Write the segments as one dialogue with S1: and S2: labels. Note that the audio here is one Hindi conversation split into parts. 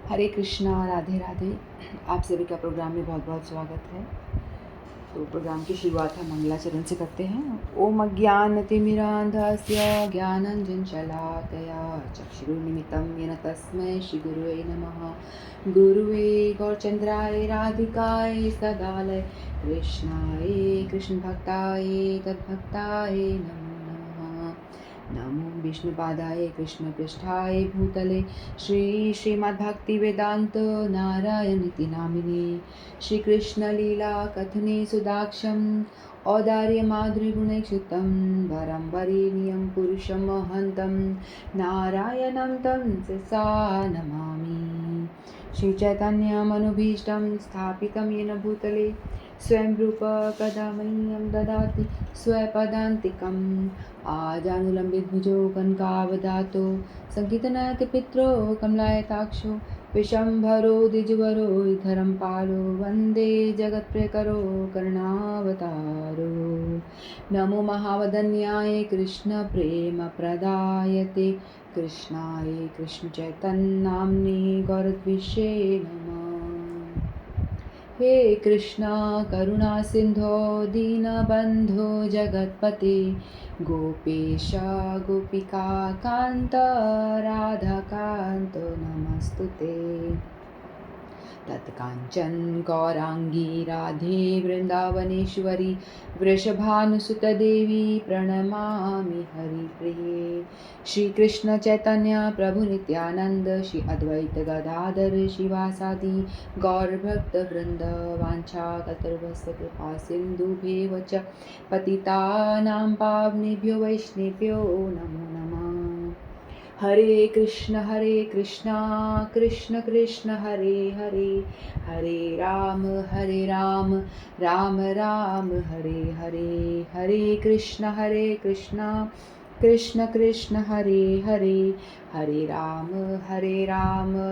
S1: हरे कृष्णा, राधे राधे। आप सभी का प्रोग्राम में बहुत बहुत स्वागत है। तो प्रोग्राम की शुरुआत हम मंगलाचरण से करते हैं। ओम अज्ञानतिमिरान्धस्य ज्ञानाञ्जनशलाकया चक्षुरुन्मिलितं येन तस्मै श्रीगुरुवे नमः। गुरुवे गौरचन्द्राय राधिकाय सदालय कृष्णाय कृष्णभक्ताय तद्भक्ताय नमो नमः। नमो विष्णुपादाय कृष्णपृष्ठाय भूतले श्रीमद्भक्तिवेदान्त नारायणीति नामिने श्रीकृष्णलीला कथने सुदाक्षम् औदार्यमाधुर्यगुणैक्षितं वरं वरेण्यं पुरुषं महन्तं नारायणं तं शिरसा नमामि। श्रीचैतन्यमनुभीष्टं स्थापितं येन भूतले स्वयं रूप कदा मह्यं ददाति स्वपदान्तिकम् आजानुलम्बितभुजो कनकावदातो सङ्कीर्तनयतिपित्रो कमलायताक्षो विशम्भरो द्विजवरो धरं पालो वन्दे जगत्प्रियकरो करुणावतारो। नमो महावदन्याय कृष्णप्रेमप्रदायते कृष्णाय कृष्णचैतन्यनाम्ने गौरद्विषे नमः। हे कृष्णा करुणा सिन्धो दीनबन्धो जगत्पते गोपेश गोपिका कान्त राधाकान्त नमस्तुते। तत्काञ्चन गौराङ्गी राधे वृन्दावनेश्वरी वृषभानुसुतदेवी प्रणमामि हरिप्रिये। श्रीकृष्ण चैतन्य प्रभु नित्यानंद श्री अद्वैत गदाधर शिवासादि गौरभक्तवृन्द वाञ्छाकल्पतरुभ्यश्च कृपा सिन्धुभ्येव च पतितानां पावनेभ्यो वैष्णवेभ्यो नमो नमः। हरे कृष्ण कृष्ण कृष्ण हरे हरे, हरे राम राम राम हरे हरे। हरे कृष्ण कृष्ण कृष्ण हरे हरे, हरे राम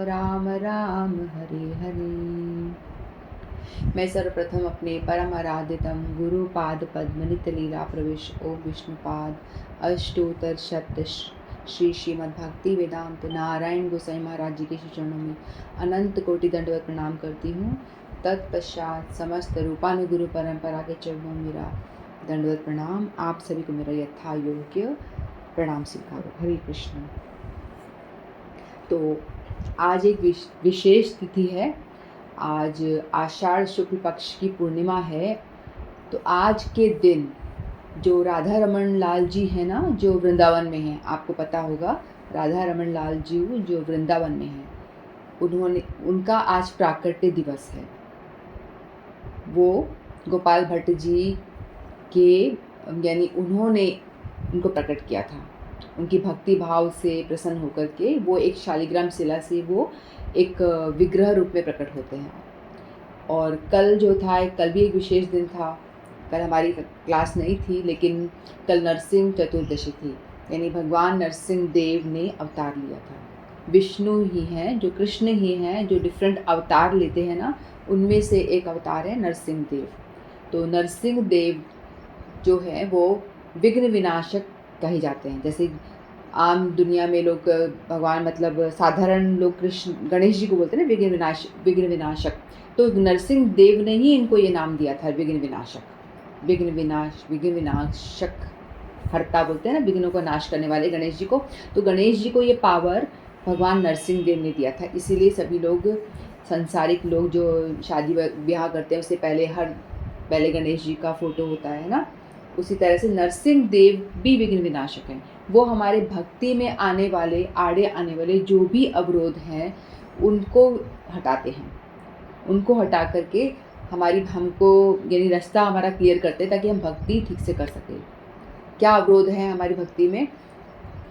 S1: राम राम हरे हरे। मैं सर्वप्रथम अपने परम आराध्यतम गुरु पाद पद्म नित्य लीला प्रवेश ओम विष्णुपाद अष्टोत्तर शत श्री श्रीमद्भक्ति वेदांत नारायण गोसाई महाराज जी के चरणों में अनंत कोटि दंडवत प्रणाम करती हूँ। तत्पश्चात समस्त रूपानुगुरु परंपरा के चरणों में मेरा दंडवत प्रणाम। आप सभी को मेरा यथा योग्य प्रणाम स्वीकार। हरे कृष्ण। तो आज एक विशेष तिथि है। आज आषाढ़ शुक्ल पक्ष की पूर्णिमा है। तो आज के दिन जो राधा रमन लाल जी है ना, जो वृंदावन में हैं, आपको पता होगा राधा रमन लाल जी जो वृंदावन में हैं, उनका आज प्राकट्य दिवस है। वो गोपाल भट्ट जी के यानी उन्होंने उनको प्रकट किया था। उनकी भक्ति भाव से प्रसन्न होकर के वो एक शालिग्राम शिला से वो एक विग्रह रूप में प्रकट होते हैं। और कल जो था, कल भी एक विशेष दिन था। कल हमारी क्लास नहीं थी, लेकिन कल नरसिंह चतुर्दशी थी, यानी भगवान नरसिंह देव ने अवतार लिया था। विष्णु ही हैं, जो कृष्ण ही हैं, जो डिफरेंट अवतार लेते हैं ना, उनमें से एक अवतार है नरसिंह देव। तो नरसिंह देव जो है वो विघ्न विनाशक कहे जाते हैं। जैसे आम दुनिया में लोग भगवान मतलब साधारण लोग कृष्ण गणेश जी को बोलते हैं ना विघ्न विनाशक। तो नरसिंह देव ने ही इनको ये नाम दिया था, विघ्न विनाशक। विघ्न विनाशक हरता बोलते हैं ना, विघ्नों को नाश करने वाले गणेश जी को। तो गणेश जी को ये पावर भगवान नरसिंह देव ने दिया था। इसीलिए सभी लोग, संसारिक लोग जो शादी ब्याह करते हैं, उससे पहले गणेश जी का फोटो होता है ना। उसी तरह से नरसिंह देव भी विघ्न विनाशक हैं। वो हमारे भक्ति में आने वाले जो भी अवरोध हैं उनको हटाते हैं। उनको हटा करके हमको यानी रास्ता हमारा क्लियर करते हैं, ताकि हम भक्ति ठीक से कर सकें। क्या अवरोध है हमारी भक्ति में?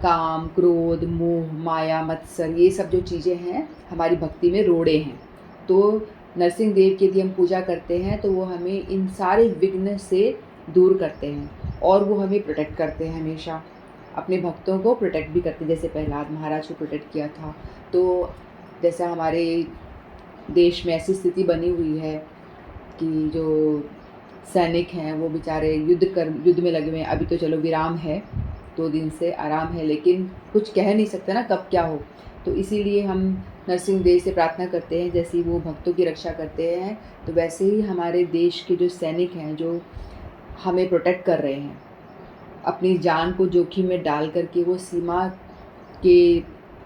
S1: काम, क्रोध, मोह, माया, मत्सर, ये सब जो चीज़ें हैं हमारी भक्ति में रोड़े हैं। तो नरसिंह देव की यदि हम पूजा करते हैं तो वो हमें इन सारे विघ्न से दूर करते हैं और वो हमें प्रोटेक्ट करते हैं। हमेशा अपने भक्तों को प्रोटेक्ट भी करते, जैसे प्रहलाद महाराज को प्रोटेक्ट किया था। तो जैसा हमारे देश में ऐसी स्थिति बनी हुई है कि जो सैनिक हैं वो बेचारे युद्ध में लगे हुए हैं। अभी तो चलो विराम है, 2 दिन से आराम है, लेकिन कुछ कह नहीं सकते ना कब क्या हो। तो इसीलिए हम नरसिंहदेव से प्रार्थना करते हैं, जैसे वो भक्तों की रक्षा करते हैं, तो वैसे ही हमारे देश के जो सैनिक हैं, जो हमें प्रोटेक्ट कर रहे हैं, अपनी जान को जोखिम में डाल कर के वो सीमा के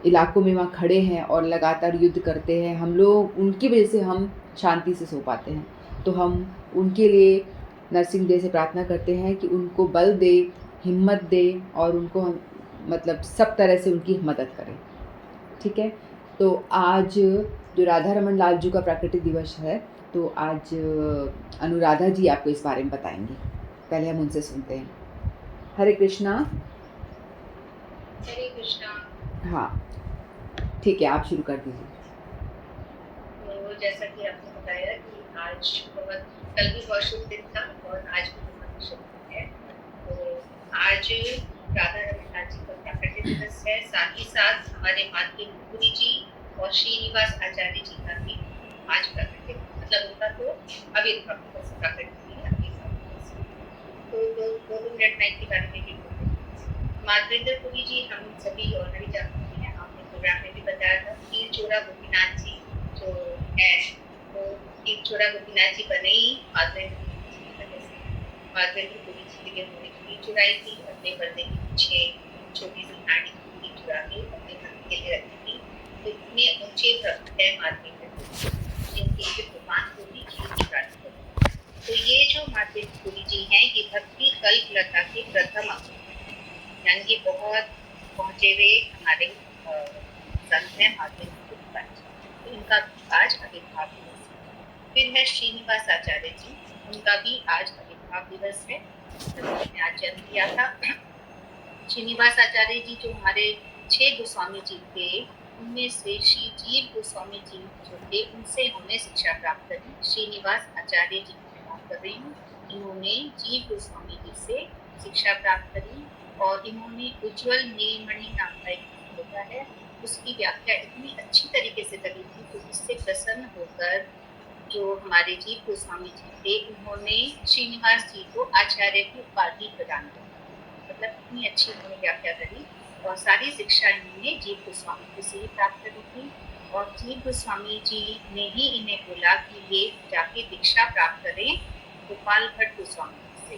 S1: इलाकों में वहाँ खड़े हैं और लगातार युद्ध करते हैं। हम लोग उनकी वजह से हम शांति से सो पाते हैं। तो हम उनके लिए नरसिंहदेव से प्रार्थना करते हैं कि उनको बल दे, हिम्मत दे और उनको हम मतलब सब तरह से उनकी मदद करें। ठीक है? तो आज जो राधा रमन लाल जी का प्राकृतिक दिवस है, तो आज अनुराधा जी आपको इस बारे में बताएंगी। पहले हम उनसे सुनते हैं। हरे कृष्णा।
S2: हरे कृष्णा।
S1: हाँ, ठीक है, आप शुरू कर दीजिए।
S2: तो जैसा कि आपने बताया कि आज कल भी बहुत शुभ दिन था और आज भी बहुत शुभ दिन है। तो आज राधा रमन लाल जी का प्राकट्य दिवस है। साथ ही साथ हमारे माननीय मुकुरी जी और श्रीनिवास आचार्य जी का भी आज प्राकट्य, मतलब उनका तो आविर्भाव दिवस तो 2 मिनट के बारे में भी बोलते हैं। माधवेंद्र पुरी जी हम सभी ऑलरेडी जानते हैं, आपने प्रोग्राम में भी बताया था। तीर चोरा गोपीनाथ जी जो है, तो तीर चोरा गोपीनाथ जी बने ही माधवेंद्र पुरी जी की वजह से। माधवेंद्र पुरी जी के लिए उन्होंने तीर चुराई थी, अपने पर्दे के पीछे छोटी सी नानी तीर चुरा के अपने भक्त के लिए रखी थी। तो इतने ऊंचे भक्त है माधवेंद्र पुरी, जिनके भगवान को भी खीर चुरानी पड़ी। तो ये जो माधवेंद्र पुरी जी हैं, ये भक्ति कल्प लता के प्रथम अंक, यानी कि बहुत पहुंचे हुए हमारे संत हैं माधवेंद्र पुरी जी, तो इनका आज आविर्भाव दिवस है। फिर है श्रीनिवास आचार्य जी, उनका भी आज आविर्भाव दिवस है, उन्होंने आज जन्म लिया था। श्रीनिवास आचार्य जी जो हमारे 6 गोस्वामी जी थे, उनमें से श्री जीव गोस्वामी जी जो थे, उनसे इन्होंने शिक्षा प्राप्त करी। श्रीनिवास आचार्य जी की बात कर रही हूँ, इन्होंने जीव गोस्वामी जी से शिक्षा प्राप्त करी और इन्होंने उज्ज्वल नीलमणि नाम का एक होता है, उसकी व्याख्या इतनी अच्छी तरीके से करी थी, तो इससे प्रसन्न होकर जो हमारे जीव गोस्वामी जी थे, उन्होंने श्रीनिवास जी को आचार्य की उपाधि प्रदान की। मतलब इतनी अच्छी उन्होंने व्याख्या करी और सारी शिक्षा इन्होंने जीव गोस्वामी जी से ही प्राप्त करी थी। और जीव गोस्वामी जी ने ही इन्हें बोला कि ये जाके दीक्षा प्राप्त करें गोपाल भट्ट गोस्वामी जी से।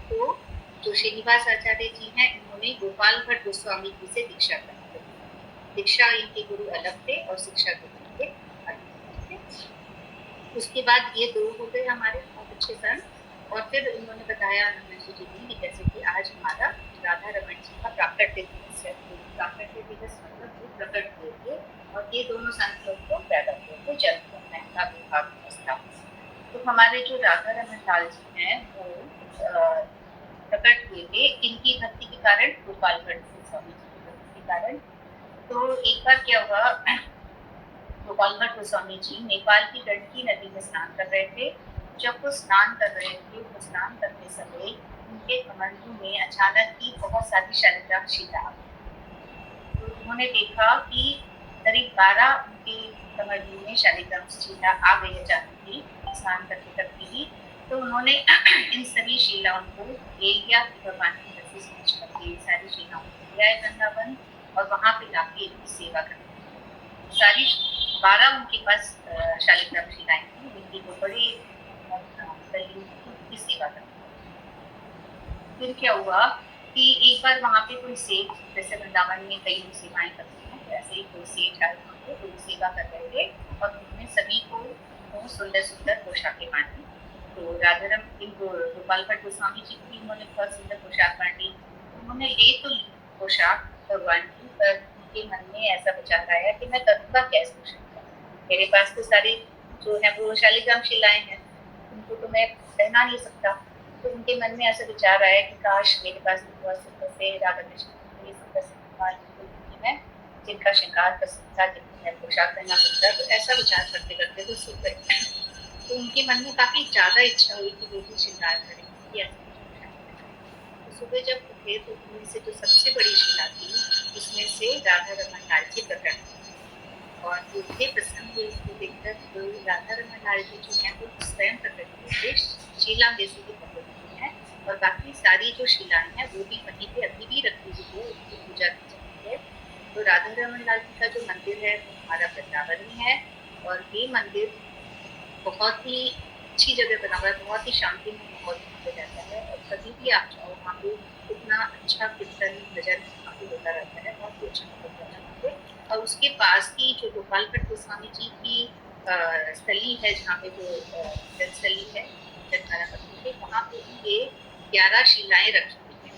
S2: तो जो श्रीनिवास आचार्य जी हैं, इन्होंने गोपाल भट्ट गोस्वामी जी से दीक्षा प्राप्त करी। दीक्षा इनके गुरु अलग थे और शिक्षा गुरु थे अलग थे। उसके बाद ये 2 हो गए हमारे बहुत अच्छे संत। और फिर उन्होंने बताया नंदू जी ने, जैसे कि आज हमारा राधा रमन जी का प्राकट्य दिवस है। प्राकट्य दिवस मतलब वो प्रकट हुए थे और ये दोनों संत लोग को पैदा हुए थे, जन्म करना है आविर्भाव दिवस था। तो हमारे जो राधा रमन लाल जी हैं, वो प्रकट हुए थे इनकी भक्ति के कारण, गोपाल भट्ट गोस्वामी जी की भक्ति के कारण। तो एक बार क्या हुआ, गोपाल भट्ट गोस्वामी जी नेपाल की गंडकी नदी में स्नान कर रहे थे। जब वो स्नान कर रहे थे, तो स्नान करते समय उनके कमंडलू में अचानक ही बहुत सारी शालिग्राम शिला आ गई। तो उन्होंने देखा कि करीब 12 उनके कमंडलू में शालिग्राम शिला आ गई अचानक ही, स्नान करते करते ही। तो उन्होंने इन सभी शिलाओं को ले लिया भगवान की मर्जी समझ करके, सारी शिलाओं को लिया वृंदावन और वहां पे जाके इनकी सेवा करते। सारी 12 उनके पास शालिग्राम शिलाएं थी, जिनकी वो बड़ी की सेवा करते। फिर क्या हुआ कि एक बार वहाँ पे कोई सेठ, जैसे वृंदावन में कई लोग सेवाएं करते हैं, ऐसे ही कोई सेठ आए वहाँ पे, तो सेवा कर रहे थे और उन्होंने सभी को सुंदर सुंदर पोशाकें बांटी। तो राधारम गोपाल भट्ट गोस्वामी जी की उन्होंने बहुत सुंदर पोशाक बांटी। उन्होंने ले तो ली पोशाक भगवान की, पर उनके मन में ऐसा विचार आया कि मैं करूँगा क्या इस पोशाक का, मेरे पास तो सारे जो है वो शालिग्राम शिलाएं हैं, उनको तो मैं पहना नहीं सकता। तो उनके मन में ऐसा विचार आया कि काश मेरे पास बहुत सुंदर से राधा कृष्ण ये सुंदर से भगवान की मैं जिनका श्रृंगार कर सकता, जिनकी मैं पोशाक पहना सकता। तो ऐसा विचार करते करते तो सो गए। तो उनके मन में काफी ज्यादा इच्छा हुई कि वो भी श्रृंगार करें। तो सुबह जब उठे तो उनमें से जो सबसे बड़ी शिला थी, उसमें से राधा रमन लाल जी प्रकट हुए और वो इतने प्रसन्न हुए उसको देखकर। तो राधा रमन लाल जी जो है वो स्वयं प्रकट हुए थे, शीला जैसे भी प्रकट हुई है और बाकी सारी जो शिलाएं हैं वो भी वहीं पे अभी भी रखी हुई है, उसकी पूजा की जाती है। तो राधा रमन लाल जी का जो मंदिर है वो हमारा वृंदावन में है, और ये मंदिर बहुत ही अच्छी जगह बना हुआ है, बहुत ही शांतिमय माहौल वहाँ पे रहता है, और कभी भी आप जाओ वहाँ पे इतना अच्छा कीर्तन भजन वहाँ पे होता रहता है, बहुत ही अच्छा होता है वहाँ पे। और उसके पास ही जो गोपाल भट्ट गोस्वामी जी की स्थली है, जहाँ पे जो स्थली है जगन्नाथ मंदिर के, वहाँ पे भी ये 11 शिलाएं रखी हुई है,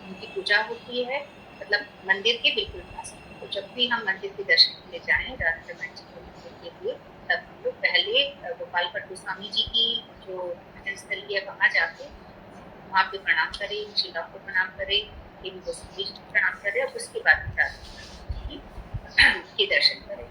S2: उनकी पूजा होती है, मतलब मंदिर के बिल्कुल पास। तो जब भी हम मंदिर के दर्शन के लिए जाएं राधा रमन जी के मंदिर के लिए, तब हम लोग पहले गोपाल भट्ट गोस्वामी जी की जो भजन स्थली है वहाँ जाके वहाँ पे प्रणाम करें, इन शिलाओं को प्रणाम करें, इन गोस्वामी जी को प्रणाम करें, और उसके बाद के दर्शन करें।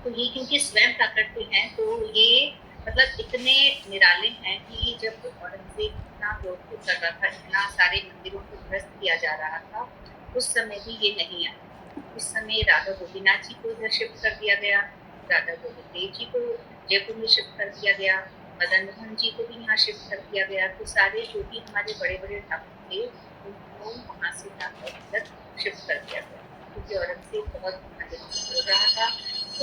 S2: तो ये क्योंकि स्वयं प्रकट हैं, तो ये मतलब इतने निराले हैं कि जब औरंगजेब इतना विरोध कर रहा था, इतना सारे मंदिरों को ध्वस्त किया जा रहा था, उस समय भी ये नहीं आए। उस समय राधा गोपीनाथ जी को इधर शिफ्ट कर दिया गया, राधा गोविंद देव जी को जयपुर में शिफ्ट कर दिया गया, मदन मोहन जी को भी यहाँ शिफ्ट कर दिया गया। तो सारे जो भी हमारे बड़े बड़े ठाकुर थे उनको वहाँ से इधर शिफ्ट कर दिया गया, क्योंकि औरंगजेब बहुत मंदिरों को बोल रहा था।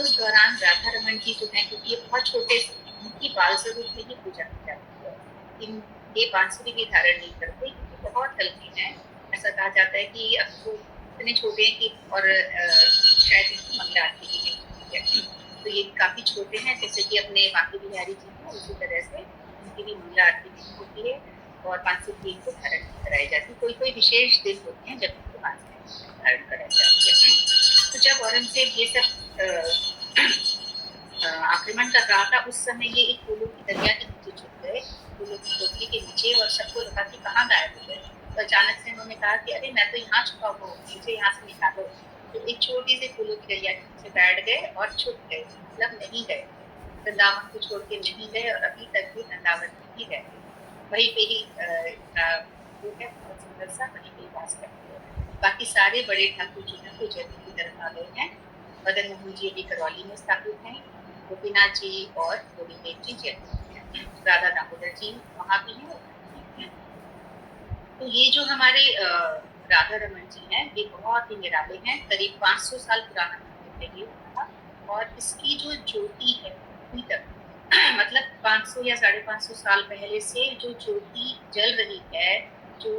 S2: उस दौरान राधा रमन जी जो है, क्योंकि ये बहुत छोटे, उनकी बाल स्वरूप में ही पूजा की जाती है, इन ये बांसुरी भी धारण नहीं करते क्योंकि बहुत हल्के हैं। ऐसा कहा जाता है कि अब वो इतने छोटे हैं कि, और शायद इनकी मंगला आरती भी नहीं होती है, तो ये काफी छोटे हैं, जैसे कि अपने बांके बिहारी जी हैं उसी तरह से उनकी भी मंगला आरती नहीं होती है, और बांसुरी इनको धारण नहीं कराई जाती। कोई कोई विशेष दिन होते हैं जब इनको बांसुरी धारण कराई जाती है। तो जब औरंगजेब ये सब आक्रमण कर रहा था, उस समय ये एक फूलों की दरिया के नीचे छुप गए, फूलों की टोकरी के नीचे, और सबको लगा कि कहाँ गायब हो गए। तो अचानक से उन्होंने कहा कि अरे मैं तो यहाँ छुपा हुआ हूँ, मुझे यहाँ से निकालो। तो एक छोटी सी फूलों की दरिया के नीचे बैठ गए और छुप गए, मतलब नहीं गए, वृंदावन को छोड़ के नहीं गए, और अभी तक भी वृंदावन में ही रहते, वहीं पे ही वो है बहुत सुंदर सा, वहीं पे वास करते हैं। बाकी सारे बड़े ठाकुर जो है वो जयपुर की तरफ आ गए हैं। मदन मोहन जी अभी करौली में स्थापित हैं, गोपीनाथ जी और गोविंद देव जी जयपुर में हैं, राधा दामोदर जी वहाँ भी हैं। तो ये जो हमारे राधा रमन जी हैं, ये बहुत ही निराले हैं, करीब 500 साल पुराना मंदिर है ये था, और इसकी जो ज्योति है अभी तक मतलब 500 या 550 साल पहले से जो ज्योति जल रही है, जो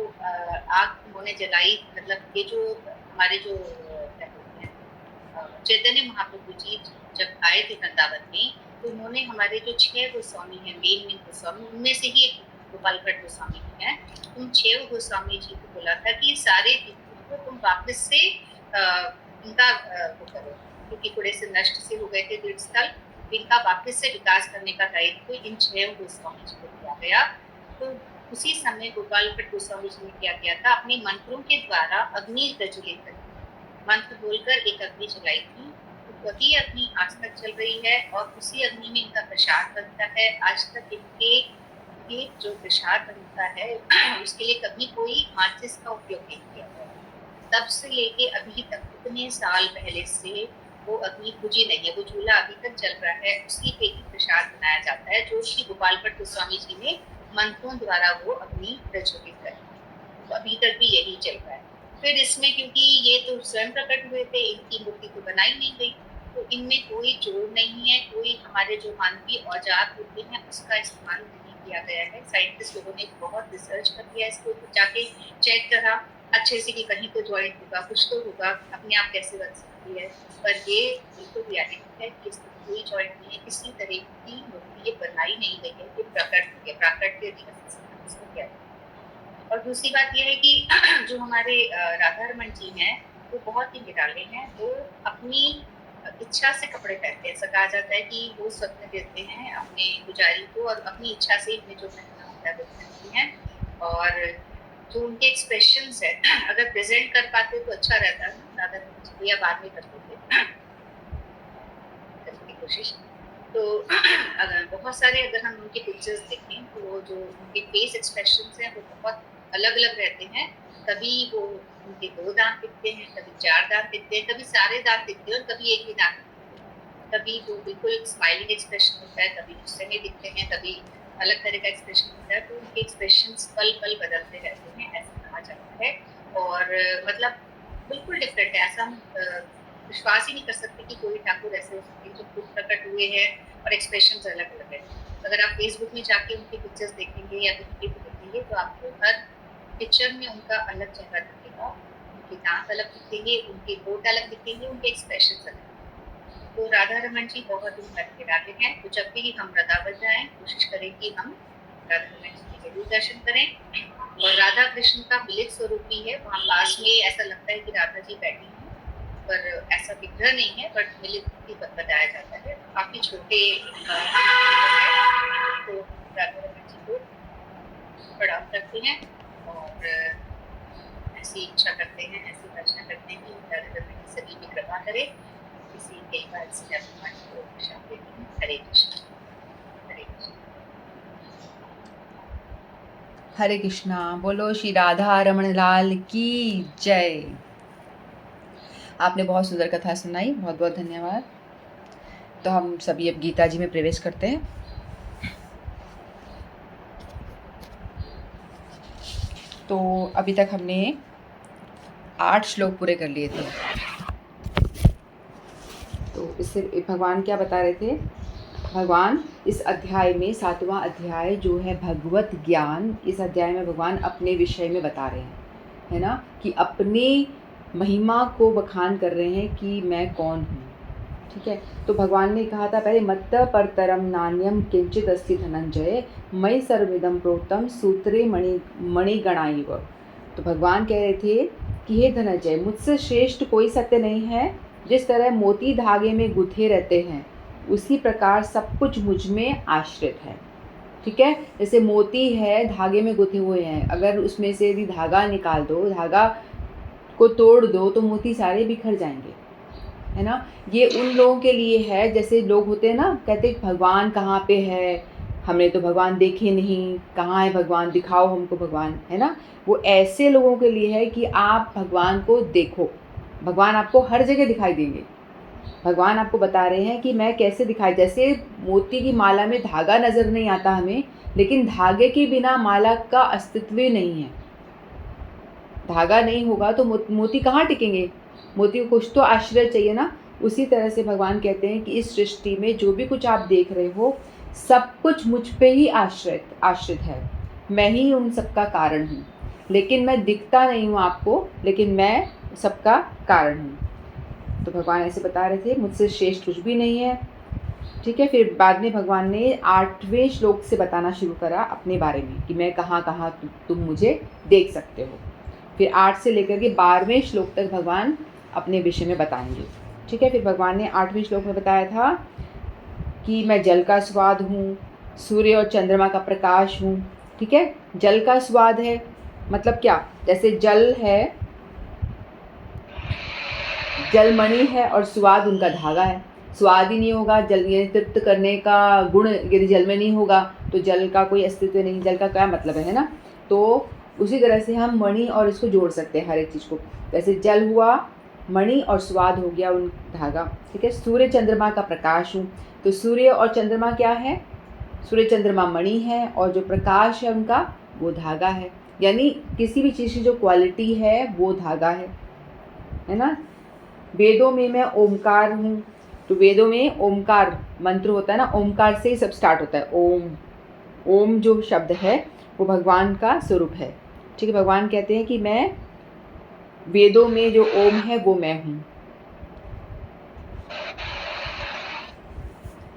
S2: आग उन्होंने जलाई, मतलब ये जो हमारे जो क्या बोलते हैं चैतन्य महाप्रभु जी जब आए थे वृंदावन में, तो उन्होंने हमारे जो 6 गोस्वामी हैं, मेन गोस्वामी, उनमें से ही एक गोपाल भट्ट गोस्वामी जी हैं, उन 6 गोस्वामी जी को बोला था कि सारे तीर्थों को तुम वापस से इनका वो करो, क्योंकि थोड़े से नष्ट से हो गए थे तीर्थ स्थल, इनका वापस से विकास करने का दायित्व इन 6 गोस्वामी जी को दिया गया। तो उसी समय गोपाल भट्ट गोस्वामी जी ने क्या किया था, अपने मंत्रों के द्वारा अग्नि प्रज्वलित कर, मंत्र बोलकर एक अग्नि जलाई थी, तो वही अग्नि आज तक चल रही है, और उसी अग्नि में इनका प्रसाद बनता है। आज तक इनके ये जो प्रसाद बनता है उसके लिए कभी कोई माचिस का उपयोग नहीं किया गया, तब से लेके अभी तक इतने साल पहले से वो अग्नि बुझी नहीं है, वो चूल्हा अभी तक चल रहा है, उसी पे ही प्रसाद बनाया जाता है, जो श्री गोपाल भट्ट गोस्वामी जी ने मंत्रों द्वारा वो अग्नि प्रज्वलित कर, तो अभी तक भी यही चल रहा है। फिर इसमें क्योंकि ये तो स्वयं प्रकट हुए थे, इनकी मूर्ति तो बनाई नहीं गई, तो इनमें कोई जोड़ नहीं है, कोई हमारे जो मानवीय औजार होते हैं उसका इस्तेमाल नहीं किया गया है। साइंटिस्ट लोगों ने बहुत रिसर्च कर दिया, इसको जाके चेक करा अच्छे से कि कहीं तो ज्वाइंट होगा, कुछ तो होगा, अपने आप कैसे बन सकती है, पर ये बिल्कुल रियलिटी है कि इसमें कोई ज्वाइंट नहीं है, किसी तरह की मूर्ति ये बनाई नहीं गई है, ये प्रकट प्राकट्य दिवस इसको किया। और दूसरी बात यह है कि जो हमारे राधा रमन जी हैं, वो बहुत ही निराले हैं, वो अपनी इच्छा से कपड़े पहनते हैं। ऐसा कहा जाता है कि वो स्वप्न देते हैं अपने पुजारी को, और अपनी इच्छा से इन्हें जो पहनना होता है वो पहनती हैं, और जो उनके एक्सप्रेशंस है अगर प्रेजेंट कर पाते तो अच्छा रहता है, राधा रमन जी या बाद में करते थे करने की कोशिश। तो अगर बहुत सारे अगर हम उनके पिक्चर्स देखें, तो जो उनके फेस एक्सप्रेशंस हैं वो बहुत अलग-अलग रहते हैं। कभी वो उनके 2 दाँत दिखते हैं, कभी 4 दाँत दिखते हैं, कभी सारे दाँत दिखते हैं और कभी एक ही दाँत दिखते हैं। कभी वो बिल्कुल स्माइलिंग एक्सप्रेशन होता है, कभी गुस्से में दिखते हैं, कभी अलग तरह का एक्सप्रेशन होता है, तो उनके एक्सप्रेशंस पल-पल बदलते रहते हैं, ऐसा कहा जाता है। और मतलब बिल्कुल डिफरेंट है। ऐसा हम विश्वास ही नहीं कर सकते कि कोई ठाकुर ऐसे हो सकते हैं जो खुद प्रकट हुए हैं और एक्सप्रेशन अलग अलग है। अगर आप फेसबुक में जाके उनकी पिक्चर्स देखेंगे या वीडियो को देखेंगे तो आपको हर पिक्चर में उनका अलग चेहरा दिखेगा, उनके दांत अलग दिखेंगे, उनके होठ अलग दिखेंगे, उनके एक्सप्रेशन अलग। तो राधा रमन जी बहुत ही भक्त के राधे हैं, तो जब भी हम वृंदावन जाएं कोशिश करें कि हम राधा रमन जी के जरूर दर्शन करें। और राधा कृष्ण का मिलित स्वरूप भी है, वहाँ पास में ऐसा लगता है कि राधा जी बैठी हैं, पर ऐसा विग्रह नहीं है, बट मिलित भी बताया जाता है। काफी छोटे तो राधा रमन जी को प्रणाम करते हैं और ऐसी इच्छा करते हैं, ऐसी प्रार्थना करते हैं कि राधा रमन जी सभी की कृपा करे। इसी कई बार से भगवान को प्रसाद देती हूँ। हरे कृष्ण, हरे कृष्ण।
S1: हरे कृष्णा। बोलो श्री राधा रमण लाल की जय। आपने बहुत सुंदर कथा सुनाई, बहुत बहुत धन्यवाद। तो हम सभी अब गीता जी में प्रवेश करते हैं। तो अभी तक हमने 8 श्लोक पूरे कर लिए थे। तो इससे भगवान क्या बता रहे थे? भगवान इस अध्याय में 7वां अध्याय जो है भगवत ज्ञान, इस अध्याय में भगवान अपने विषय में बता रहे हैं, है ना, कि अपनी महिमा को बखान कर रहे हैं कि मैं कौन हूँ। ठीक है। तो भगवान ने कहा था पहले, मत्त परतरम नान्यम किंचित अस्ति धनंजय मयि सर्वमिदं प्रोक्तम सूत्रे मणिगणाइव। तो भगवान कह रहे थे कि हे धनंजय, मुझसे श्रेष्ठ कोई सत्य नहीं है। जिस तरह मोती धागे में गुथे रहते हैं उसी प्रकार सब कुछ मुझ में आश्रित है। ठीक है। जैसे मोती है, धागे में गुथे हुए हैं, अगर उसमें से यदि धागा निकाल दो, धागा को तोड़ दो तो मोती सारे बिखर जाएंगे, है ना। ये उन लोगों के लिए है, जैसे लोग होते हैं ना, कहते भगवान कहाँ पे है, हमने तो भगवान देखे नहीं, कहाँ है भगवान, दिखाओ हमको भगवान, है ना। वो ऐसे लोगों के लिए है कि आप भगवान को देखो, भगवान आपको हर जगह दिखाई देंगे। भगवान आपको बता रहे हैं कि मैं कैसे दिखाई, जैसे मोती की माला में धागा नज़र नहीं आता हमें, लेकिन धागे के बिना माला का अस्तित्व ही नहीं है। धागा नहीं होगा तो मोती कहाँ टिकेंगे, मोती को कुछ तो आश्रय चाहिए ना। उसी तरह से भगवान कहते हैं कि इस सृष्टि में जो भी कुछ आप देख रहे हो सब कुछ मुझ पे ही आश्रित है, मैं ही उन सबका कारण हूँ। लेकिन मैं दिखता नहीं हूँ आपको, लेकिन मैं सबका कारण हूँ। तो भगवान ऐसे बता रहे थे, मुझसे श्रेष्ठ कुछ भी नहीं है। ठीक है। फिर बाद में भगवान ने 8वें श्लोक से बताना शुरू करा अपने बारे में कि मैं कहाँ कहाँ तुम मुझे देख सकते हो। फिर 8 से लेकर के 12वें श्लोक तक भगवान अपने विषय में बताएंगे। ठीक है। फिर भगवान ने 8वें श्लोक में बताया था कि मैं जल का स्वाद हूँ, सूर्य और चंद्रमा का प्रकाश हूँ। ठीक है। जल का स्वाद है मतलब क्या, जैसे जल है, जलमणि है और स्वाद उनका धागा है। स्वाद ही नहीं होगा, जल ये तृप्त करने का गुण यदि जल में नहीं होगा तो जल का कोई अस्तित्व नहीं, जल का क्या मतलब है ना। तो उसी तरह से हम मणि और इसको जोड़ सकते हैं हर एक चीज़ को। जैसे जल हुआ मणि और स्वाद हो गया उन धागा। ठीक है। सूर्य चंद्रमा का प्रकाश हूँ, तो सूर्य और चंद्रमा क्या है, सूर्य चंद्रमा मणि है और जो प्रकाश है उनका वो धागा है। यानी किसी भी चीज़ की जो क्वालिटी है वो धागा है ना। वेदों में मैं ओमकार हूँ, तो वेदों में ओमकार मंत्र होता है ना, ओमकार से ही सब स्टार्ट होता है। ओम, ओम जो शब्द है वो भगवान का स्वरूप है। ठीक है। भगवान कहते हैं कि मैं, वेदों में जो ओम है वो मैं हूँ।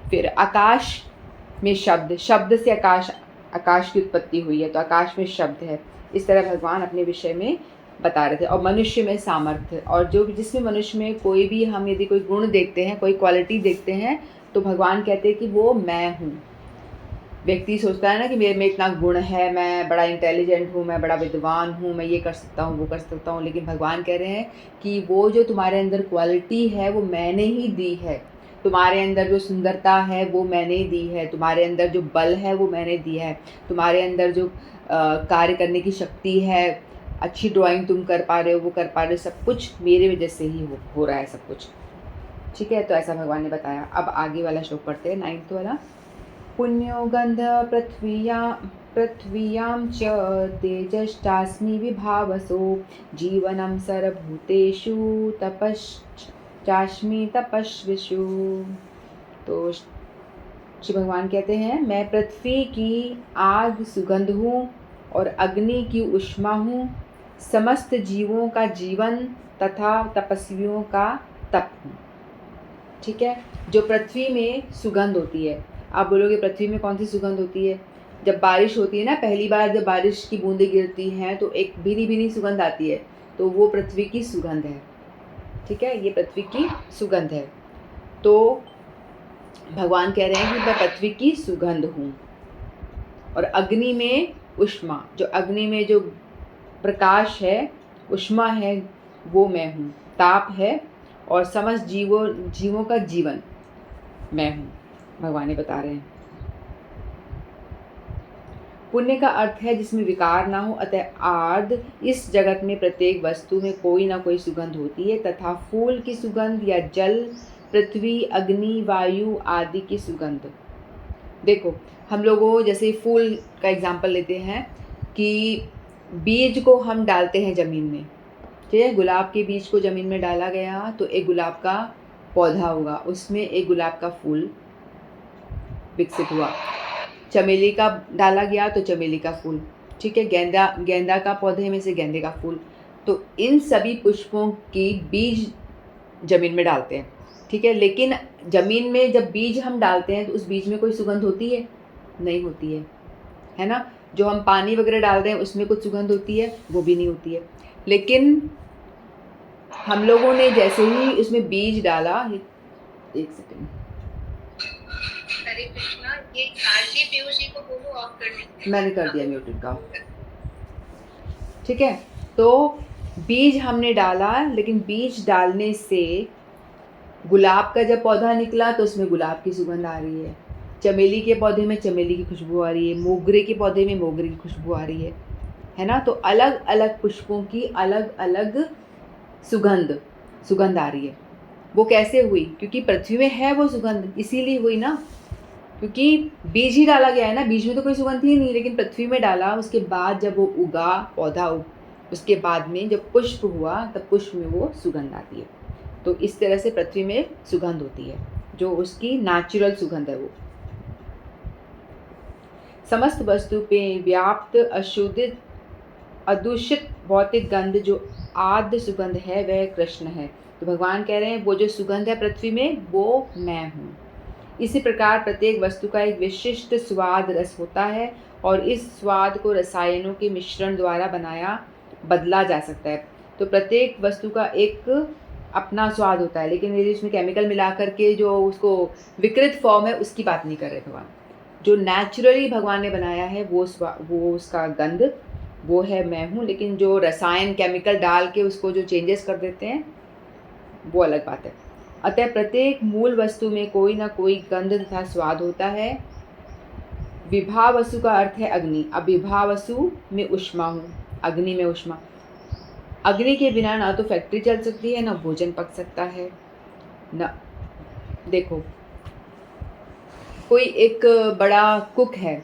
S1: फिर आकाश में शब्द, शब्द से आकाश, आकाश की उत्पत्ति हुई है, तो आकाश में शब्द है। इस तरह भगवान अपने विषय में बता रहे थे। और मनुष्य में सामर्थ्य, और जो जिसमें मनुष्य में कोई भी हम यदि कोई गुण देखते हैं, कोई क्वालिटी देखते हैं, तो भगवान कहते हैं कि वो मैं हूँ। व्यक्ति सोचता है ना कि मेरे में इतना गुण है, मैं बड़ा इंटेलिजेंट हूँ, मैं बड़ा विद्वान हूँ, मैं ये कर सकता हूँ, वो कर सकता हूँ, लेकिन भगवान कह रहे हैं कि वो जो तुम्हारे अंदर क्वालिटी है वो मैंने ही दी है। तुम्हारे अंदर जो सुंदरता है वो मैंने दी है, तुम्हारे अंदर जो बल है वो मैंने दिया है, तुम्हारे अंदर जो कार्य करने की शक्ति है, अच्छी ड्राइंग तुम कर पा रहे हो, वो कर पा रहे हो, सब कुछ मेरे वजह से ही हो रहा है सब कुछ। ठीक है। तो ऐसा भगवान ने बताया। अब आगे वाला श्लोक पढ़ते हैं, 9th वाला। पुण्यो गंध पृथ्व्यां च तेजश्चास्मि विभावसो जीवनं सर्वभूतेषु तपश्चास्मि तपस्विषु। तो श्री भगवान कहते हैं, मैं पृथ्वी की आग सुगंध हूँ और अग्नि की उष्मा हूँ, समस्त जीवों का जीवन तथा तपस्वियों का तप हूँ। ठीक है, जो पृथ्वी में सुगंध होती है, आप बोलोगे पृथ्वी में कौन सी सुगंध होती है? जब बारिश होती है ना, पहली बार जब बारिश की बूंदें गिरती हैं तो एक भीनी भीनी सुगंध आती है, तो वो पृथ्वी की सुगंध है। ठीक है, ये पृथ्वी की सुगंध है। तो भगवान कह रहे हैं कि मैं पृथ्वी की सुगंध हूँ। और अग्नि में उष्मा, जो अग्नि में जो प्रकाश है, उष्मा है, वो मैं हूँ। ताप है और समस्त जीवों का जीवन मैं हूँ, भगवान बता रहे हैं। पुण्य का अर्थ है जिसमें विकार ना हो, अतः आर्द इस जगत में प्रत्येक वस्तु में कोई ना कोई सुगंध होती है, तथा फूल की सुगंध या जल, पृथ्वी, अग्नि, वायु आदि की सुगंध। देखो, हम लोगों जैसे फूल का एग्जाम्पल लेते हैं कि बीज को हम डालते हैं ज़मीन में, ठीक है, गुलाब के बीज को ज़मीन में डाला गया तो एक गुलाब का पौधा होगा, उसमें एक गुलाब का फूल विकसित हुआ। चमेली का डाला गया तो चमेली का फूल, ठीक है, गेंदा का पौधे में से गेंदे का फूल। तो इन सभी पुष्पों की बीज ज़मीन में डालते हैं, ठीक है, लेकिन ज़मीन में जब बीज हम डालते हैं तो उस बीज में कोई सुगंध होती है? नहीं होती है ना। जो हम पानी वगैरह डालते हैं उसमें कुछ सुगंध होती है? वो भी नहीं होती है। लेकिन हम लोगों ने जैसे ही उसमें बीज डाला, एक सेकंड,
S2: हरे कृष्णा, ये आरती पीयूष जी को बोलो ऑफ कर दीजिए।
S1: मैंने कर दिया म्यूटेड का, ठीक है। तो बीज हमने डाला, लेकिन बीज डालने से गुलाब का जब पौधा निकला तो उसमें गुलाब की सुगंध आ रही है, चमेली के पौधे में चमेली की खुशबू आ रही है, मोगरे के पौधे में मोगरे की खुशबू आ रही है ना। तो अलग अलग पुष्पों की अलग अलग सुगंध आ रही है। वो कैसे हुई? क्योंकि पृथ्वी में है वो सुगंध, इसीलिए हुई ना, क्योंकि बीज ही डाला गया है ना। बीज में तो कोई सुगंध ही नहीं, लेकिन पृथ्वी में डाला, उसके बाद जब वो उगा पौधा, उसके बाद में जब पुष्प हुआ तब पुष्प में वो सुगंध आती है। तो इस तरह से पृथ्वी में सुगंध होती है, जो उसकी नेचुरल सुगंध है। वो समस्त वस्तु पे व्याप्त अशोधित अदूषित भौतिक गंध जो आद्य सुगंध है वह कृष्ण है। तो भगवान कह रहे हैं वो जो सुगंध है पृथ्वी में वो मैं हूँ। इसी प्रकार प्रत्येक वस्तु का एक विशिष्ट स्वाद रस होता है और इस स्वाद को रसायनों के मिश्रण द्वारा बदला जा सकता है। तो प्रत्येक वस्तु का एक अपना स्वाद होता है, लेकिन यदि उसमें केमिकल मिला करके जो उसको विकृत फॉर्म है उसकी बात नहीं कर रहे भगवान। जो नेचुरली भगवान ने बनाया है वो उसका गंध वो है मैं हूँ, लेकिन जो रसायन केमिकल डाल के उसको जो चेंजेस कर देते हैं वो अलग बात है। अतः प्रत्येक मूल वस्तु में कोई ना कोई गंध तथा स्वाद होता है। विभावसु का अर्थ है अग्नि। अब विभावसु में उष्मा हूँ, अग्नि में उष्मा। अग्नि के बिना ना तो फैक्ट्री चल सकती है, ना भोजन पक सकता है, ना। देखो, कोई एक बड़ा कुक है,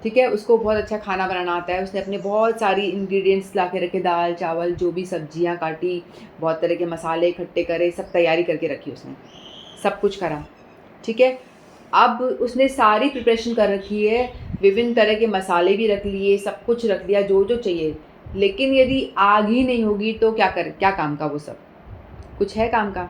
S1: ठीक है, उसको बहुत अच्छा खाना बनाना आता है, उसने अपने बहुत सारी इंग्रेडिएंट्स ला के रखे, दाल चावल जो भी सब्जियां काटी, बहुत तरह के मसाले इकट्ठे करे, सब तैयारी करके रखी उसने, सब कुछ करा, ठीक है। अब उसने सारी प्रिपरेशन कर रखी है, विभिन्न तरह के मसाले भी रख लिए, सब कुछ रख लिया जो जो चाहिए, लेकिन यदि आग ही नहीं होगी तो क्या काम का? वो सब कुछ है काम का?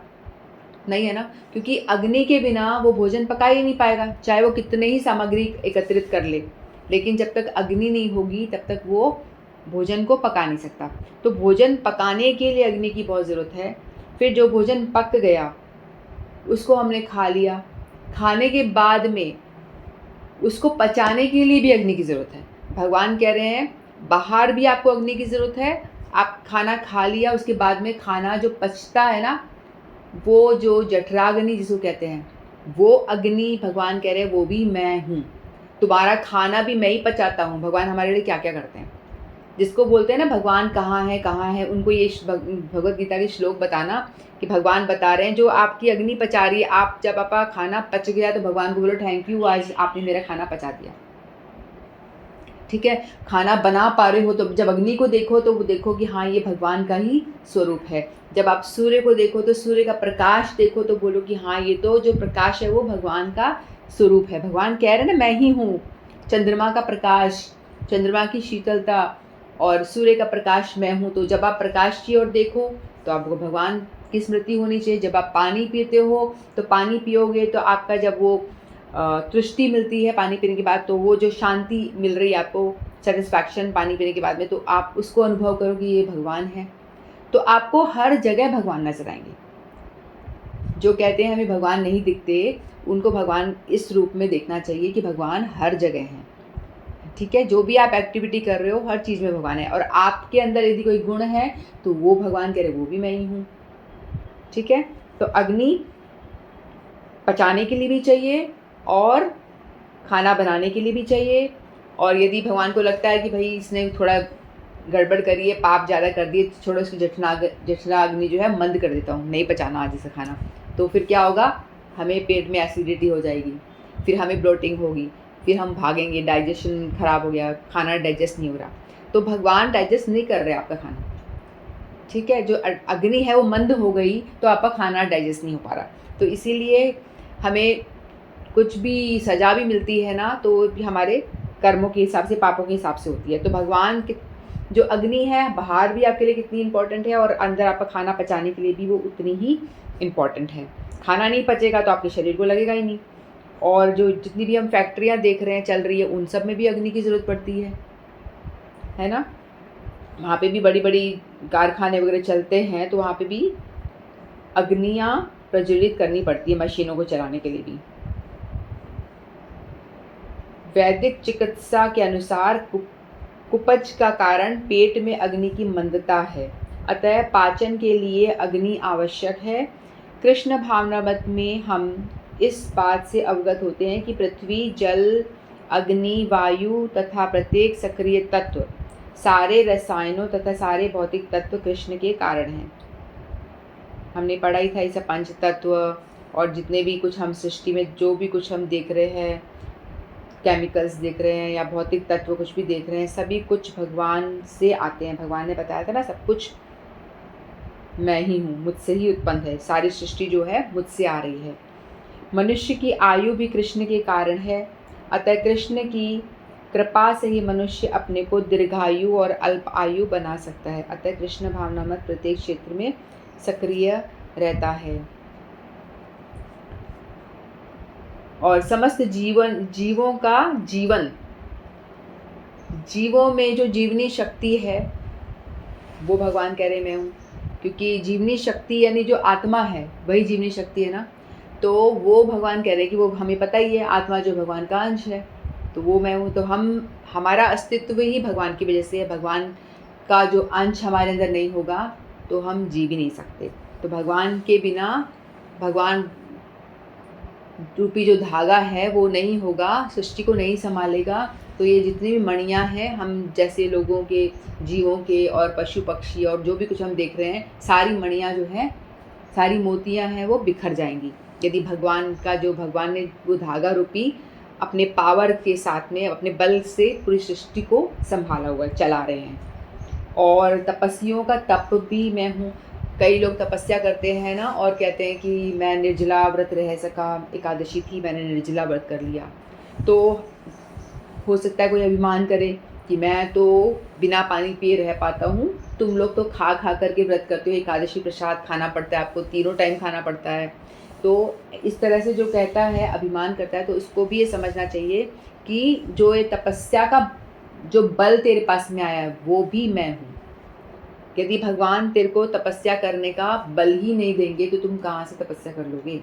S1: नहीं है ना, क्योंकि अग्नि के बिना वो भोजन पका ही नहीं पाएगा, चाहे वो कितने ही सामग्री एकत्रित कर ले, लेकिन जब तक अग्नि नहीं होगी तब तक वो भोजन को पका नहीं सकता। तो भोजन पकाने के लिए अग्नि की बहुत ज़रूरत है। फिर जो भोजन पक गया उसको हमने खा लिया, खाने के बाद में उसको पचाने के लिए भी अग्नि की ज़रूरत है। भगवान कह रहे हैं बाहर भी आपको अग्नि की ज़रूरत है। आप खाना खा लिया, उसके बाद में खाना जो पचता है ना, वो जो जठराग्नि जिसको कहते हैं, वो अग्नि भगवान कह रहे हैं वो भी मैं हूँ। तुम्हारा खाना भी मैं ही पचाता हूँ। भगवान हमारे लिए क्या क्या करते हैं, जिसको बोलते हैं ना भगवान कहाँ है, उनको ये भगवत गीता के श्लोक बताना कि भगवान बता रहे हैं जो आपकी अग्नि पचा रही है। आप जब आपका खाना पच गया तो भगवान को बोलो थैंक यू, आज आपने मेरा खाना पचा दिया। ठीक है। खाना बना पा रहे हो तो जब अग्नि को देखो तो वो देखो कि हाँ ये भगवान का ही स्वरूप है। जब आप सूर्य को देखो तो सूर्य का प्रकाश देखो तो बोलो कि हाँ ये तो जो प्रकाश है वो भगवान का स्वरूप है। भगवान कह रहे हैं ना मैं ही हूँ। चंद्रमा का प्रकाश, चंद्रमा की शीतलता और सूर्य का प्रकाश मैं हूँ। तो जब आप प्रकाश की ओर देखो तो आपको भगवान की स्मृति होनी चाहिए। जब आप पानी पीते हो तो पानी पियोगे तो आपका जब वो तृष्टि मिलती है पानी पीने के बाद, तो वो जो शांति मिल रही है आपको, सेटिस्फैक्शन पानी पीने के बाद में, तो आप उसको अनुभव करो कि ये भगवान है। तो आपको हर जगह भगवान नजर आएंगे। जो कहते हैं हमें भगवान नहीं दिखते, उनको भगवान इस रूप में देखना चाहिए कि भगवान हर जगह हैं। ठीक है। जो भी आप एक्टिविटी कर रहे हो हर चीज़ में भगवान है। और आपके अंदर यदि कोई गुण है तो वो भगवान कह रहे वो भी मैं ही हूँ। ठीक है। तो अग्नि पचाने के लिए भी चाहिए और खाना बनाने के लिए भी चाहिए। और यदि भगवान को लगता है कि भाई इसने थोड़ा गड़बड़ करी है, पाप ज़्यादा कर दिए, छोड़ो इसकी जठरा अग्नि जो है मंद कर देता हूँ, नहीं पचाना आज से खाना, तो फिर क्या होगा, हमें पेट में एसिडिटी हो जाएगी, फिर हमें ब्लोटिंग होगी, फिर हम भागेंगे, डाइजेशन ख़राब हो गया, खाना डाइजेस्ट नहीं हो रहा। तो भगवान डाइजेस्ट नहीं कर रहे आपका खाना। ठीक है। जो अग्नि है वो मंद हो गई तो आपका खाना डाइजेस्ट नहीं हो पा रहा। तो इसीलिए हमें कुछ भी सज़ा भी मिलती है ना, तो भी हमारे कर्मों के हिसाब से, पापों के हिसाब से होती है। तो भगवान के जो अग्नि है बाहर भी आपके लिए कितनी इम्पोर्टेंट है और अंदर आपका खाना पचाने के लिए भी वो उतनी ही इम्पोर्टेंट है। खाना नहीं पचेगा तो आपके शरीर को लगेगा ही नहीं। और जो जितनी भी हम फैक्ट्रियाँ देख रहे हैं चल रही है, उन सब में भी अग्नि की ज़रूरत पड़ती है ना। वहाँ पे भी बड़ी बड़ी कारखाने वगैरह चलते हैं तो वहाँ पे भी अग्नियाँ प्रज्वलित करनी पड़ती है मशीनों को चलाने के लिए भी। वैदिक चिकित्सा के अनुसार कुपच का कारण पेट में अग्नि की मंदता है, अतः पाचन के लिए अग्नि आवश्यक है। कृष्ण भावनामृत में हम इस बात से अवगत होते हैं कि पृथ्वी, जल, अग्नि, वायु तथा प्रत्येक सक्रिय तत्व, सारे रसायनों तथा सारे भौतिक तत्व कृष्ण के कारण हैं। हमने पढ़ा ही था ये सब पंच तत्व, और जितने भी कुछ हम सृष्टि में जो भी कुछ हम देख रहे हैं, केमिकल्स देख रहे हैं या भौतिक तत्व कुछ भी देख रहे हैं, सभी कुछ भगवान से आते हैं। भगवान ने बताया था ना, सब कुछ मैं ही हूँ, मुझसे ही उत्पन्न है, सारी सृष्टि जो है मुझसे आ रही है। मनुष्य की आयु भी कृष्ण के कारण है, अतः कृष्ण की कृपा से ही मनुष्य अपने को दीर्घायु और अल्प आयु बना सकता है। अतः कृष्ण भावनामृत प्रत्येक क्षेत्र में सक्रिय रहता है और समस्त जीवों का जीवों में जो जीवनी शक्ति है वो भगवान कह रहे मैं हूँ। क्योंकि जीवनी शक्ति यानी जो आत्मा है वही जीवनी शक्ति है ना, तो वो भगवान कह रहे हैं कि वो हमें पता ही है, आत्मा जो भगवान का अंश है, तो वो मैं हूँ। तो हमारा अस्तित्व ही भगवान की वजह से है। भगवान का जो अंश हमारे अंदर नहीं होगा तो हम जी भी नहीं सकते। तो भगवान के बिना, भगवान रूपी जो धागा है वो नहीं होगा, सृष्टि को नहीं संभालेगा, तो ये जितनी भी मणियाँ हैं, हम जैसे लोगों के, जीवों के और पशु पक्षी और जो भी कुछ हम देख रहे हैं, सारी मणियाँ जो हैं, सारी मोतियाँ हैं, वो बिखर जाएंगी यदि भगवान का, जो भगवान ने वो धागा रूपी अपने पावर के साथ में, अपने बल से पूरी सृष्टि को संभाला हुआ है, चला रहे हैं। और तपस्वियों का तप भी मैं हूँ। कई लोग तपस्या करते हैं ना और कहते हैं कि मैं निर्जला व्रत रह सका, एकादशी थी मैंने निर्जला व्रत कर लिया। तो हो सकता है कोई अभिमान करे कि मैं तो बिना पानी पिए रह पाता हूँ, तुम लोग तो खा खा करके व्रत करते हो, एकादशी प्रसाद खाना पड़ता है आपको, 3 टाइम खाना पड़ता है। तो इस तरह से जो कहता है, अभिमान करता है, तो उसको भी ये समझना चाहिए कि जो ये तपस्या का जो बल तेरे पास में आया है वो भी मैं हूँ। यदि भगवान तेरे को तपस्या करने का बल ही नहीं देंगे तो तुम कहाँ से तपस्या कर लोगे।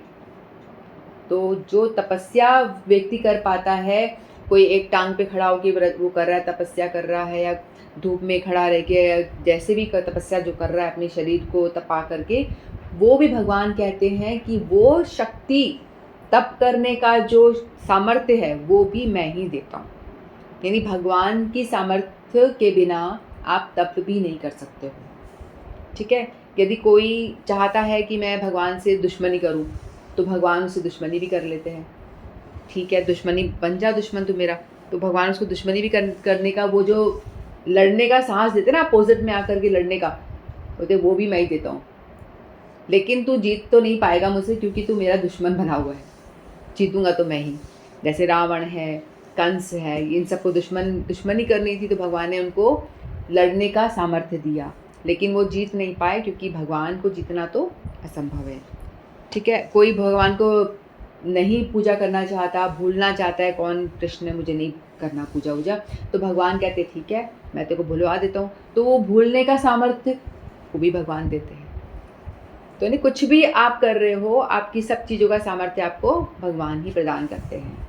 S1: तो जो तपस्या व्यक्ति कर पाता है, कोई एक टांग पे खड़ा होकर वो कर रहा है, तपस्या कर रहा है, या धूप में खड़ा रह के जैसे भी तपस्या जो कर रहा है अपने शरीर को तपा करके, वो भी भगवान कहते हैं कि वो शक्ति, तप करने का जो सामर्थ्य है वो भी मैं ही देता हूँ। यानी भगवान की सामर्थ्य के बिना आप तप भी नहीं कर सकते हो। ठीक है। यदि कोई चाहता है कि मैं भगवान से दुश्मनी करूं तो भगवान उससे दुश्मनी भी कर लेते हैं। ठीक है, दुश्मनी बन जा दुश्मन तू मेरा, तो भगवान उसको दुश्मनी भी करने का, वो जो लड़ने का साहस देते ना अपोजिट में आकर के लड़ने का, बोलते वो भी मैं ही देता हूँ, लेकिन तू जीत तो नहीं पाएगा मुझसे क्योंकि तू मेरा दुश्मन बना हुआ है, जीतूंगा तो मैं ही। जैसे रावण है, कंस है, इन सबको दुश्मनी करनी थी तो भगवान ने उनको लड़ने का सामर्थ्य दिया, लेकिन वो जीत नहीं पाए क्योंकि भगवान को जीतना तो असंभव है। ठीक है, कोई भगवान को नहीं पूजा करना चाहता, भूलना चाहता है, कौन कृष्ण मुझे नहीं करना पूजा वूजा, तो भगवान कहते ठीक है मैं तेरे को भुलवा देता हूँ, तो वो भूलने का सामर्थ्य वो भी भगवान देते हैं। तो नहीं, कुछ भी आप कर रहे हो, आपकी सब चीज़ों का सामर्थ्य आपको भगवान ही प्रदान करते हैं।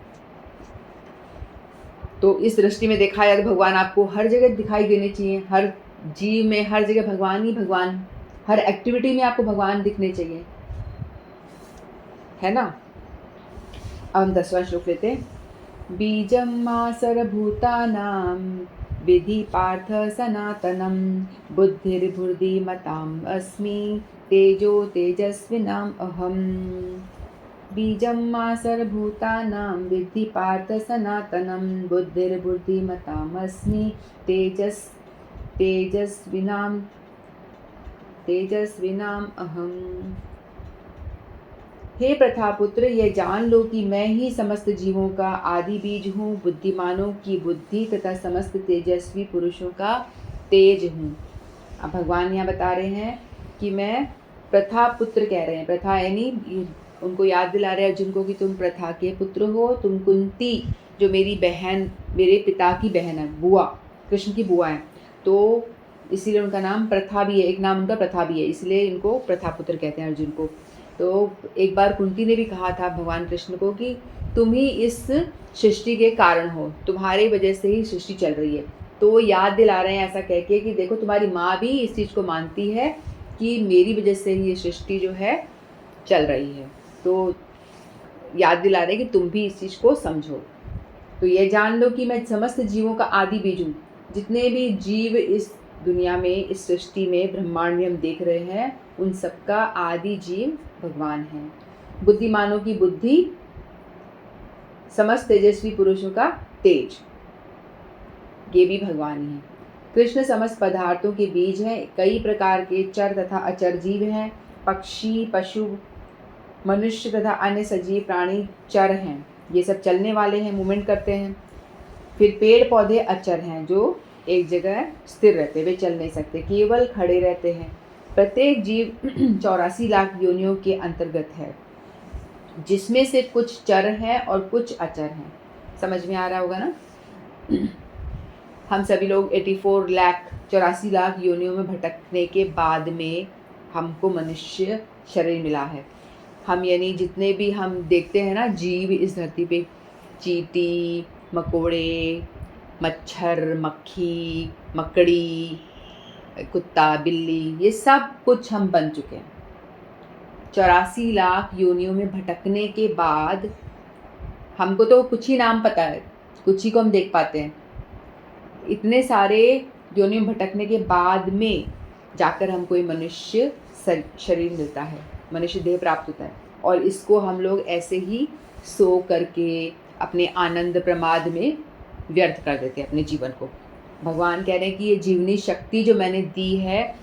S1: तो इस दृष्टि में देखा जाए तो भगवान आपको हर जगह दिखाई देने चाहिए, हर जीव में, हर जगह भगवान ही भगवान, हर एक्टिविटी में आपको भगवान दिखने चाहिए, है ना। अब हम 10वां श्लोक लेते हैं। बीजम मा सर्वभूतानां विधि पार्थ सनातनम बुद्धिर्बुद्धिमताम् अस्मि तेजो तेजस्विनाम् अहम्। बीजं मा सर्वभूतानां विद्धि पार्थ सनातनं बुद्धिर्बुद्धिमताम् अस्मि तेजस्विनाम् अहम्। हे प्रथापुत्र, यह जान लो कि मैं ही समस्त जीवों का आदि बीज हूँ, बुद्धिमानों की बुद्धि तथा समस्त तेजस्वी पुरुषों का तेज हूँ। अब भगवान यहाँ बता रहे हैं कि मैं प्रथापुत्र कह रहे हैं, प्रथा यानी उनको याद दिला रहे हैं जिनको कि तुम प्रथा के पुत्र हो, तुम कुंती जो मेरी बहन, मेरे पिता की बहन है, बुआ, कृष्ण की बुआ है, तो इसीलिए उनका नाम प्रथा भी है, एक नाम उनका प्रथा भी है, इसलिए इनको प्रथापुत्र कहते हैं अर्जुन को। तो एक बार कुंती ने भी कहा था भगवान कृष्ण को कि तुम ही इस सृष्टि के कारण हो, तुम्हारी वजह से ही सृष्टि चल रही है। तो वो याद दिला रहे हैं ऐसा कह के कि देखो तुम्हारी माँ भी इस चीज़ को मानती है कि मेरी वजह से ही ये सृष्टि जो है चल रही है, तो याद दिला रहे हैं कि तुम भी इस चीज़ को समझो। तो ये जान लो कि मैं समस्त जीवों का आदि बीज हूँ। जितने भी जीव इस दुनिया में, इस सृष्टि में, ब्रह्मांड में हम देख रहे हैं, उन सबका आदि जीव भगवान है। बुद्धिमानों की बुद्धि, समस्त तेजस्वी पुरुषों का तेज, ये भी भगवान ही है। कृष्ण समस्त पदार्थों के बीज हैं। कई प्रकार के चर तथा अचर जीव हैं। पक्षी, पशु, मनुष्य तथा अन्य सजीव प्राणी चर हैं, ये सब चलने वाले हैं, मूवमेंट करते हैं। फिर पेड़ पौधे अचर हैं जो एक जगह स्थिर रहते, वे चल नहीं सकते, केवल खड़े रहते हैं। प्रत्येक जीव 84 लाख योनियों के अंतर्गत है, जिसमें से कुछ चर हैं और कुछ अचर हैं। समझ में आ रहा होगा ना। हम सभी लोग 84 लाख योनियों में भटकने के बाद में हमको मनुष्य शरीर मिला है। हम यानी जितने भी हम देखते हैं ना जीव इस धरती पे, चींटी, मकोड़े, मच्छर, मक्खी, मकड़ी, कुत्ता, बिल्ली, ये सब कुछ हम बन चुके हैं। 84 लाख योनियों में भटकने के बाद हमको तो कुछ ही नाम पता है, कुछ ही को हम देख पाते हैं। इतने सारे योनियों में भटकने के बाद में जाकर हमको ये मनुष्य शरीर मिलता है, मनुष्य देह प्राप्त होता है, और इसको हम लोग ऐसे ही सो करके अपने आनंद प्रमाद में व्यर्थ कर देते हैं अपने जीवन को। भगवान कह रहे हैं कि ये जीवनी शक्ति जो मैंने दी है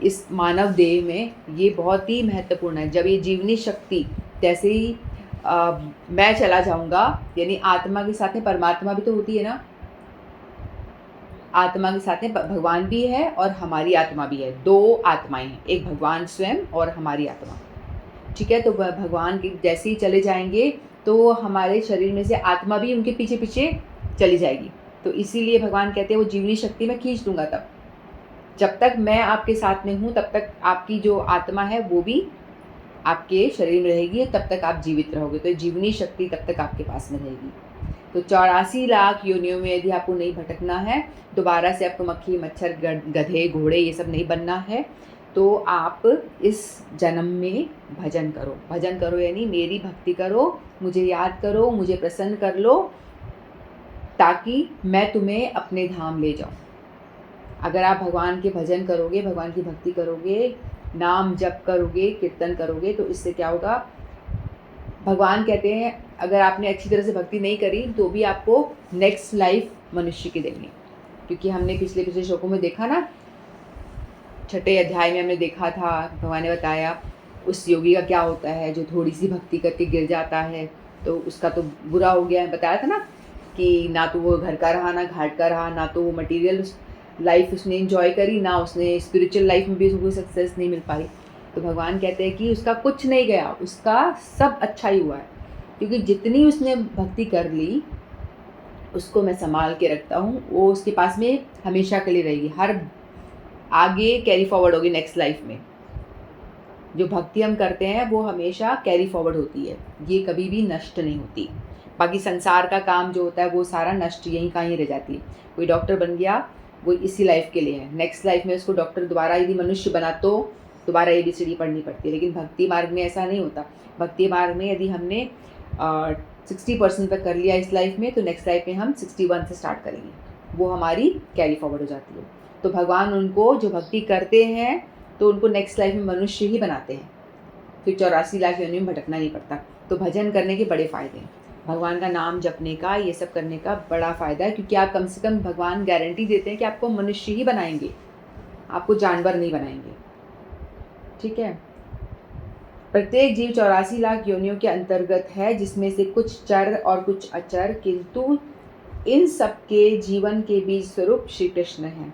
S1: इस मानव देह में, ये बहुत ही महत्वपूर्ण है। जब ये जीवनी शक्ति, जैसे ही मैं चला जाऊंगा, यानी आत्मा के साथ में परमात्मा भी तो होती है ना, आत्मा के साथ में भगवान भी है और हमारी आत्मा भी है, दो आत्माएं हैं, एक भगवान स्वयं और हमारी आत्मा। ठीक है, तो भगवान के जैसे ही चले जाएंगे तो हमारे शरीर में से आत्मा भी उनके पीछे पीछे चली जाएगी। तो इसीलिए भगवान कहते हैं वो जीवनी शक्ति मैं खींच दूंगा, तब जब तक मैं आपके साथ में हूँ तब तक आपकी जो आत्मा है वो भी आपके शरीर में रहेगी, तब तक आप जीवित रहोगे, तो जीवनी शक्ति तब तक आपके पास में रहेगी। तो 84 लाख योनियों में यदि आपको नहीं भटकना है, दोबारा से आपको मक्खी, मच्छर, गधे, घोड़े ये सब नहीं बनना है, तो आप इस जन्म में भजन करो। भजन करो यानी मेरी भक्ति करो, मुझे याद करो, मुझे प्रसन्न कर लो, ताकि मैं तुम्हें अपने धाम ले जाऊं। अगर आप भगवान के भजन करोगे, भगवान की भक्ति करोगे, नाम जप करोगे, कीर्तन करोगे, तो इससे क्या होगा, भगवान कहते हैं अगर आपने अच्छी तरह से भक्ति नहीं करी तो भी आपको नेक्स्ट लाइफ मनुष्य की देंगे, क्योंकि हमने पिछले श्लोकों में देखा ना, 6ठे अध्याय में हमने देखा था, भगवान ने बताया उस योगी का क्या होता है जो थोड़ी सी भक्ति करके गिर जाता है तो उसका तो बुरा हो गया है। बताया था ना कि ना तो वो घर का रहा ना घाट का रहा, ना तो वो मटेरियल लाइफ उसने एंजॉय करी, ना उसने स्पिरिचुअल लाइफ में भी उसको सक्सेस नहीं मिल पाई। तो भगवान कहते हैं कि उसका कुछ नहीं गया, उसका सब अच्छा ही हुआ है, क्योंकि जितनी उसने भक्ति कर ली उसको मैं संभाल के रखता हूँ, वो उसके पास में हमेशा के लिए रहेगी, हर आगे कैरी फॉरवर्ड होगी नेक्स्ट लाइफ में। जो भक्ति हम करते हैं वो हमेशा कैरी फॉरवर्ड होती है, ये कभी भी नष्ट नहीं होती। बाकी संसार का काम जो होता है वो सारा नष्ट यहीं का ही रह जाती है। कोई डॉक्टर बन गया वो इसी लाइफ के लिए है, नेक्स्ट लाइफ में उसको डॉक्टर दोबारा यदि मनुष्य बना तो दोबारा ABCD पढ़नी पड़ती है। लेकिन भक्ति मार्ग में ऐसा नहीं होता। भक्ति मार्ग में यदि हमने 60% तक कर लिया इस लाइफ में तो नेक्स्ट लाइफ में हम 61 से स्टार्ट करेंगे, वो हमारी कैरी फॉरवर्ड हो जाती है। तो भगवान उनको जो भक्ति करते हैं तो उनको नेक्स्ट लाइफ में मनुष्य ही बनाते हैं, फिर 84 लाख योनि में भटकना नहीं पड़ता। तो भजन करने के बड़े फ़ायदे हैं, भगवान का नाम जपने का, ये सब करने का बड़ा फ़ायदा है, क्योंकि आप कम से कम भगवान गारंटी देते हैं कि आपको मनुष्य ही बनाएंगे, आपको जानवर नहीं बनाएंगे। ठीक है। प्रत्येक जीव 84 लाख योनियों के अंतर्गत है, जिसमें से कुछ चर और कुछ अचर, किंतु इन सबके जीवन के बीज स्वरूप श्री कृष्ण हैं।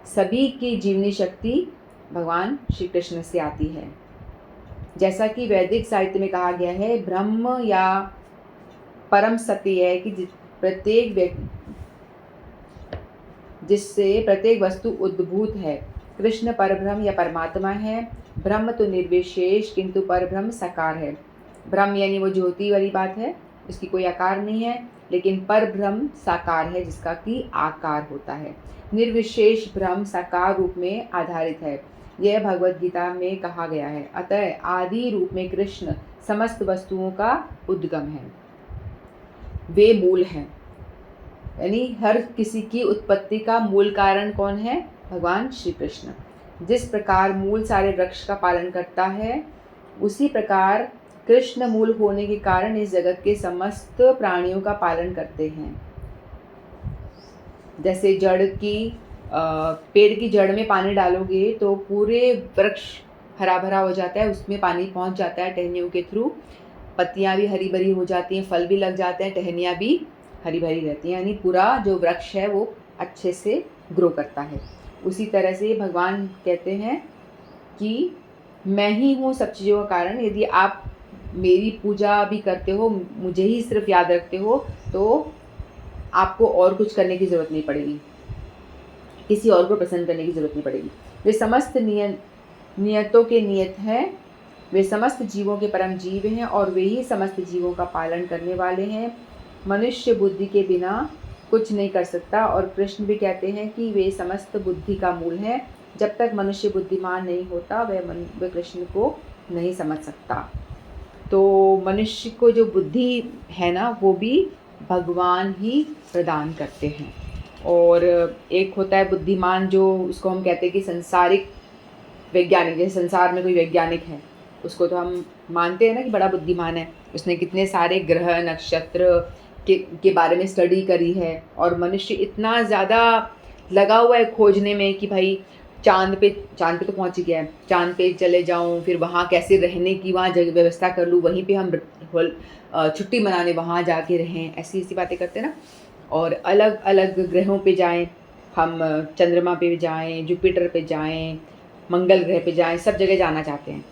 S1: सभी की जीवनी शक्ति भगवान श्री कृष्ण से आती है। जैसा कि वैदिक साहित्य में कहा गया है, ब्रह्म या परम सत्य है कि जिससे प्रत्येक वस्तु उद्भूत है। कृष्ण परब्रह्म या परमात्मा है। ब्रह्म तो निर्विशेष किंतु परब्रह्म साकार है। ब्रह्म यानी वो ज्योति वाली बात है, इसकी कोई आकार नहीं है, लेकिन परब्रह्म साकार है जिसका कि आकार होता है। निर्विशेष ब्रह्म साकार रूप में आधारित है, यह भगवद गीता में कहा गया है। अतः आदि रूप में कृष्ण समस्त वस्तुओं का उद्गम है, वे मूल हैं। यानी हर किसी की उत्पत्ति का मूल कारण कौन है? भगवान श्री कृष्ण। जिस प्रकार मूल सारे वृक्ष का पालन करता है, उसी प्रकार कृष्ण मूल होने के कारण इस जगत के समस्त प्राणियों का पालन करते हैं। जैसे पेड़ की जड़ में पानी डालोगे तो पूरे वृक्ष हरा भरा हो जाता है, उसमें पानी पहुंच जाता है टहनियों के थ्रू, पत्तियां भी हरी भरी हो जाती हैं, फल भी लग जाते हैं, टहनियाँ भी हरी भरी रहती हैं, यानी पूरा जो वृक्ष है वो अच्छे से ग्रो करता है। उसी तरह से भगवान कहते हैं कि मैं ही हूँ सब चीज़ों का कारण। यदि आप मेरी पूजा भी करते हो, मुझे ही सिर्फ याद रखते हो, तो आपको और कुछ करने की ज़रूरत नहीं पड़ेगी, किसी और को प्रसन्न करने की ज़रूरत नहीं पड़ेगी। वे समस्त नियतों के नियत हैं, वे समस्त जीवों के परम जीव हैं और वे ही समस्त जीवों का पालन करने वाले हैं। मनुष्य बुद्धि के बिना कुछ नहीं कर सकता, और कृष्ण भी कहते हैं कि वे समस्त बुद्धि का मूल हैं। जब तक मनुष्य बुद्धिमान नहीं होता वह कृष्ण को नहीं समझ सकता। तो मनुष्य को जो बुद्धि है ना, वो भी भगवान ही प्रदान करते हैं। और एक होता है बुद्धिमान, जो उसको हम कहते हैं कि संसारिक वैज्ञानिक। जैसे संसार में कोई वैज्ञानिक है, उसको तो हम मानते हैं ना कि बड़ा बुद्धिमान है, उसने कितने सारे ग्रह नक्षत्र के बारे में स्टडी करी है, और मनुष्य इतना ज़्यादा लगा हुआ है खोजने में कि भाई चांद पे तो पहुंच गया है, चांद पे चले जाऊं, फिर वहाँ कैसे रहने की वहाँ जगह व्यवस्था कर लूँ, वहीं पे हम छुट्टी मनाने वहाँ जाके रहें, ऐसी बातें करते हैं ना। और अलग अलग ग्रहों पे जाएं, हम चंद्रमा पे जाएं, जुपिटर पे जाएं, मंगल ग्रह पे जाएं, सब जगह जाना चाहते हैं,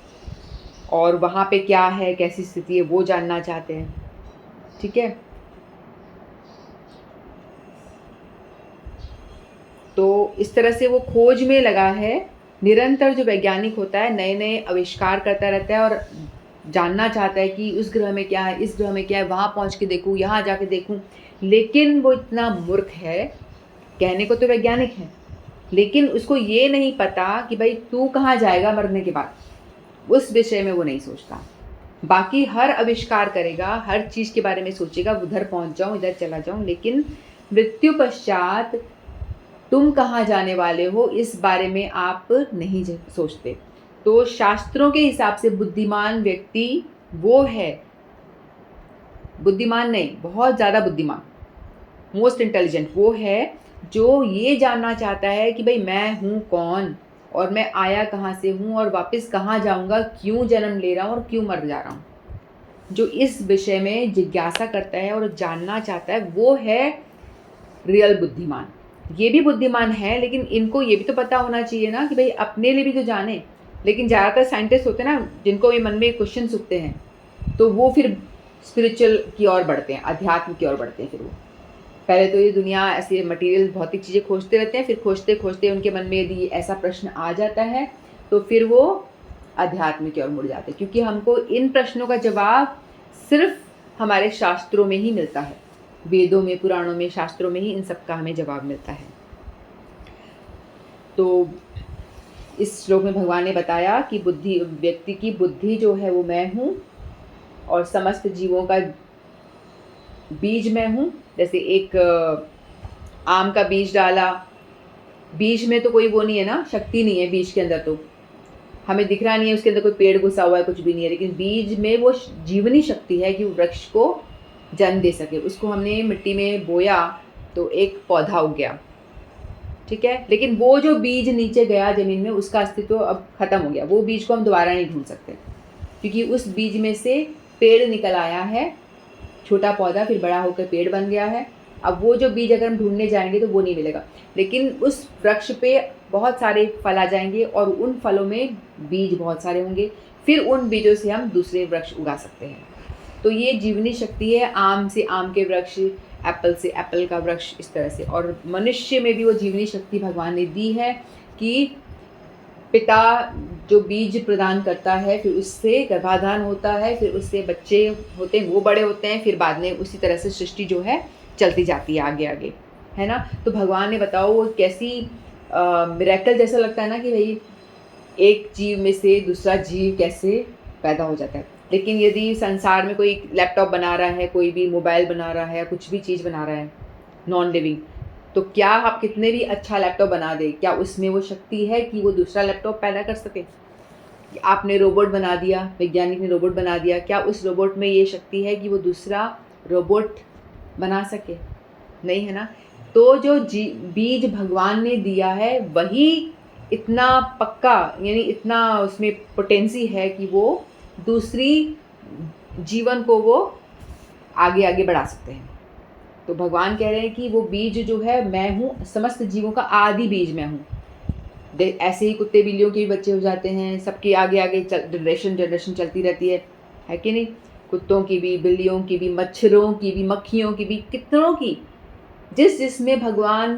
S1: और वहाँ पे क्या है, कैसी स्थिति है, वो जानना चाहते हैं। ठीक है। तो इस तरह से वो खोज में लगा है निरंतर। जो वैज्ञानिक होता है नए नए आविष्कार करता रहता है और जानना चाहता है कि उस ग्रह में क्या है, इस ग्रह में क्या है, वहाँ पहुँच के देखूँ, यहाँ जाके देखूँ। लेकिन वो इतना मूर्ख है, कहने को तो वैज्ञानिक है, लेकिन उसको ये नहीं पता कि भाई तू कहाँ जाएगा मरने के बाद, उस विषय में वो नहीं सोचता। बाकी हर आविष्कार करेगा, हर चीज़ के बारे में सोचेगा, उधर पहुँच जाऊँ, इधर चला जाऊँ, लेकिन मृत्यु पश्चात तुम कहाँ जाने वाले हो इस बारे में आप नहीं सोचते। तो शास्त्रों के हिसाब से बुद्धिमान व्यक्ति वो है बुद्धिमान नहीं, बहुत ज़्यादा बुद्धिमान, मोस्ट इंटेलिजेंट वो है जो ये जानना चाहता है कि भाई मैं हूँ कौन और मैं आया कहाँ से हूँ और वापस कहाँ जाऊँगा, क्यों जन्म ले रहा हूँ और क्यों मर जा रहा हूँ। जो इस विषय में जिज्ञासा करता है और जानना चाहता है वो है रियल बुद्धिमान। ये भी बुद्धिमान है, लेकिन इनको ये भी तो पता होना चाहिए ना कि भाई अपने लिए भी तो जाने। लेकिन ज़्यादातर साइंटिस्ट होते हैं ना जिनको ये मन में क्वेश्चन उठते हैं, तो वो फिर स्पिरिचुअल की ओर बढ़ते हैं, अध्यात्म की ओर बढ़ते हैं। फिर वो पहले तो ये दुनिया ऐसी मटेरियल भौतिक चीज़ें खोजते रहते हैं, फिर खोजते खोजते उनके मन में यदि ऐसा प्रश्न आ जाता है तो फिर वो अध्यात्म की ओर मुड़ जाते हैं, क्योंकि हमको इन प्रश्नों का जवाब सिर्फ हमारे शास्त्रों में ही मिलता है, वेदों में, पुराणों में, शास्त्रों में ही इन सब का हमें जवाब मिलता है। तो इस श्लोक में भगवान ने बताया कि व्यक्ति की बुद्धि जो है वो मैं हूँ और समस्त जीवों का बीज मैं हूँ। जैसे एक आम का बीज डाला, बीज में तो कोई वो नहीं है ना, शक्ति नहीं है बीज के अंदर, तो हमें दिख रहा नहीं है उसके अंदर कोई पेड़ घुसा हुआ है, कुछ भी नहीं है, लेकिन बीज में वो जीवनी शक्ति है कि वो वृक्ष को जन्म दे सके। उसको हमने मिट्टी में बोया तो एक पौधा उग गया, ठीक है, लेकिन वो जो बीज नीचे गया ज़मीन में उसका अस्तित्व अब ख़त्म हो गया। वो बीज को हम दोबारा नहीं ढूंढ सकते, क्योंकि उस बीज में से पेड़ निकल आया है, छोटा पौधा फिर बड़ा होकर पेड़ बन गया है। अब वो जो बीज अगर हम ढूंढने जाएंगे तो वो नहीं मिलेगा, लेकिन उस वृक्ष पे बहुत सारे फल आ जाएंगे और उन फलों में बीज बहुत सारे होंगे, फिर उन बीजों से हम दूसरे वृक्ष उगा सकते हैं। तो ये जीवनी शक्ति है, आम से आम के वृक्ष, एप्पल से एप्पल का वृक्ष, इस तरह से। और मनुष्य में भी वो जीवनी शक्ति भगवान ने दी है कि पिता जो बीज प्रदान करता है, फिर उससे गर्भाधान होता है, फिर उससे बच्चे होते हैं, वो बड़े होते हैं, फिर बाद में उसी तरह से सृष्टि जो है चलती जाती है आगे आगे, है ना। तो भगवान ने बताओ वो कैसी मिरेकल जैसा लगता है ना कि भाई एक जीव में से दूसरा जीव कैसे पैदा हो जाता है। लेकिन यदि संसार में कोई लैपटॉप बना रहा है, कोई भी मोबाइल बना रहा है, कुछ भी चीज़ बना रहा है नॉन लिविंग, तो क्या आप कितने भी अच्छा लैपटॉप बना दे, क्या उसमें वो शक्ति है कि वो दूसरा लैपटॉप पैदा कर सके? आपने रोबोट बना दिया, वैज्ञानिक ने रोबोट बना दिया, क्या उस रोबोट में ये शक्ति है कि वो दूसरा रोबोट बना सके? नहीं, है ना। तो जो बीज भगवान ने दिया है वही इतना पक्का, यानी इतना उसमें पोटेंसी है कि वो दूसरी जीवन को वो आगे आगे बढ़ा सकते हैं। तो भगवान कह रहे हैं कि वो बीज जो है मैं हूँ, समस्त जीवों का आदि बीज मैं हूँ। ऐसे ही कुत्ते बिल्लियों के भी बच्चे हो जाते हैं, सबके आगे आगे जनरेशन चलती रहती है कि नहीं। कुत्तों की भी, बिल्लियों की भी, मच्छरों की भी, मक्खियों की भी, कितनों की, जिसमें भगवान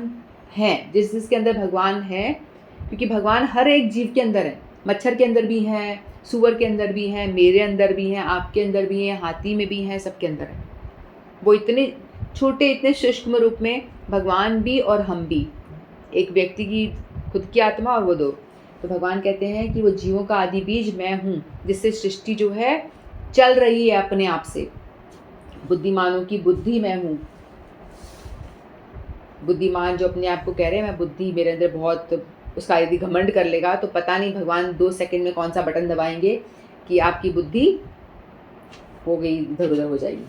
S1: हैं, जिसके अंदर भगवान है, क्योंकि भगवान हर एक जीव के अंदर है। मच्छर के अंदर भी है, सूअर के अंदर भी है, मेरे अंदर भी है, आपके अंदर भी है, हाथी में भी है, सबके अंदर है। वो इतने छोटे, इतने सूक्ष्म रूप में भगवान भी और हम भी, एक व्यक्ति की खुद की आत्मा और वो दो। तो भगवान कहते हैं कि वो जीवों का आदि बीज मैं हूँ, जिससे सृष्टि जो है चल रही है अपने आप से। बुद्धिमानों की बुद्धि मैं हूँ। बुद्धिमान जो अपने आप को कह रहे हैं मैं बुद्धि, मेरे अंदर बहुत, उसका यदि घमंड कर लेगा तो पता नहीं भगवान 2 सेकंड में कौन सा बटन दबाएंगे कि आपकी बुद्धि हो गई, इधर उधर हो जाएगी।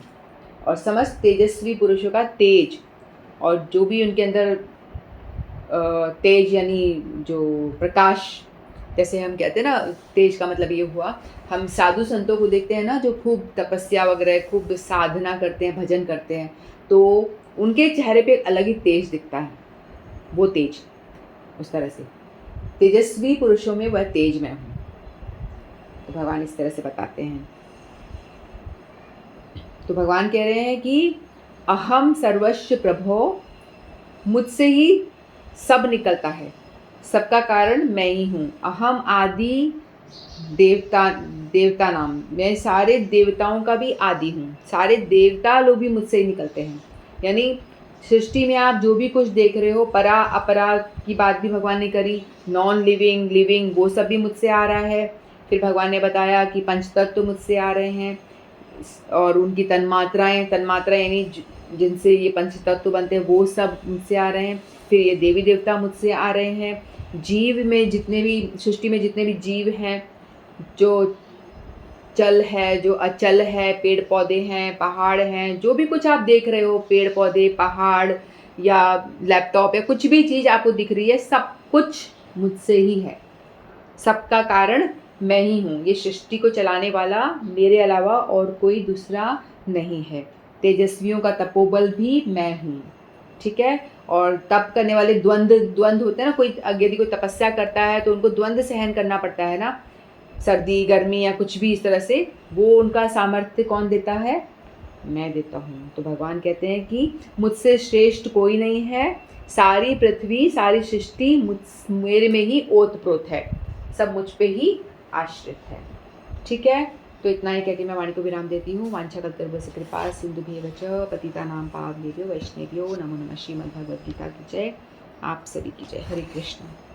S1: और समस्त तेजस्वी पुरुषों का तेज, और जो भी उनके अंदर तेज यानी जो प्रकाश, जैसे हम कहते हैं ना, तेज का मतलब ये हुआ, हम साधु संतों को देखते हैं ना जो खूब तपस्या वगैरह, खूब साधना करते हैं, भजन करते हैं, तो उनके चेहरे पे एक अलग ही तेज दिखता है। वो तेज उस तरह से तेजस्वी पुरुषों में वह तेज मैं हूँ। तो भगवान इस तरह से बताते हैं। तो भगवान कह रहे हैं कि अहम सर्वस्व प्रभो, मुझसे ही सब निकलता है, सबका कारण मैं ही हूँ। अहम आदि देवता नाम, मैं सारे देवताओं का भी आदि हूँ। सारे देवता लोग भी मुझसे ही निकलते हैं। यानी सृष्टि में आप जो भी कुछ देख रहे हो, परा अपरा की बात भी भगवान ने करी, नॉन लिविंग लिविंग वो सब भी मुझसे आ रहा है। फिर भगवान ने बताया कि पंचतत्व तो मुझसे आ रहे हैं, और उनकी तन्मात्राएं यानी जिनसे ये पंचतत्व बनते हैं वो सब मुझसे आ रहे हैं। फिर ये देवी देवता मुझसे आ रहे हैं। जीव में जितने भी, सृष्टि में जितने भी जीव हैं, जो चल है, जो अचल है, पेड़ पौधे हैं, पहाड़ हैं, जो भी कुछ आप देख रहे हो, पेड़ पौधे, पहाड़ या लैपटॉप या कुछ भी चीज़ आपको दिख रही है, सब कुछ मुझसे ही है। सबका कारण मैं ही हूँ। ये सृष्टि को चलाने वाला मेरे अलावा और कोई दूसरा नहीं है। तेजस्वियों का तपोबल भी मैं हूँ, ठीक है। और तप करने वाले द्वंद्व होते हैं ना, कोई यदि कोई तपस्या करता है तो उनको द्वंद्व सहन करना पड़ता है ना, सर्दी गर्मी या कुछ भी इस तरह से, वो उनका सामर्थ्य कौन देता है? मैं देता हूँ। तो भगवान कहते हैं कि मुझसे श्रेष्ठ कोई नहीं है, सारी पृथ्वी सारी सृष्टि मेरे में ही ओतप्रोत है, सब मुझ पे ही आश्रित है, ठीक है। तो इतना ही कहकर मैं वाणी को विराम देती हूँ। वांछाकल्पतरुभ्यश्च कृपा सिंधुभ्येव च पतितानां पावनेभ्यो वैष्णवेभ्यो नमो नमः। श्रीमद् भगवद गीता की जय। आप सभी की जय। हरे कृष्ण।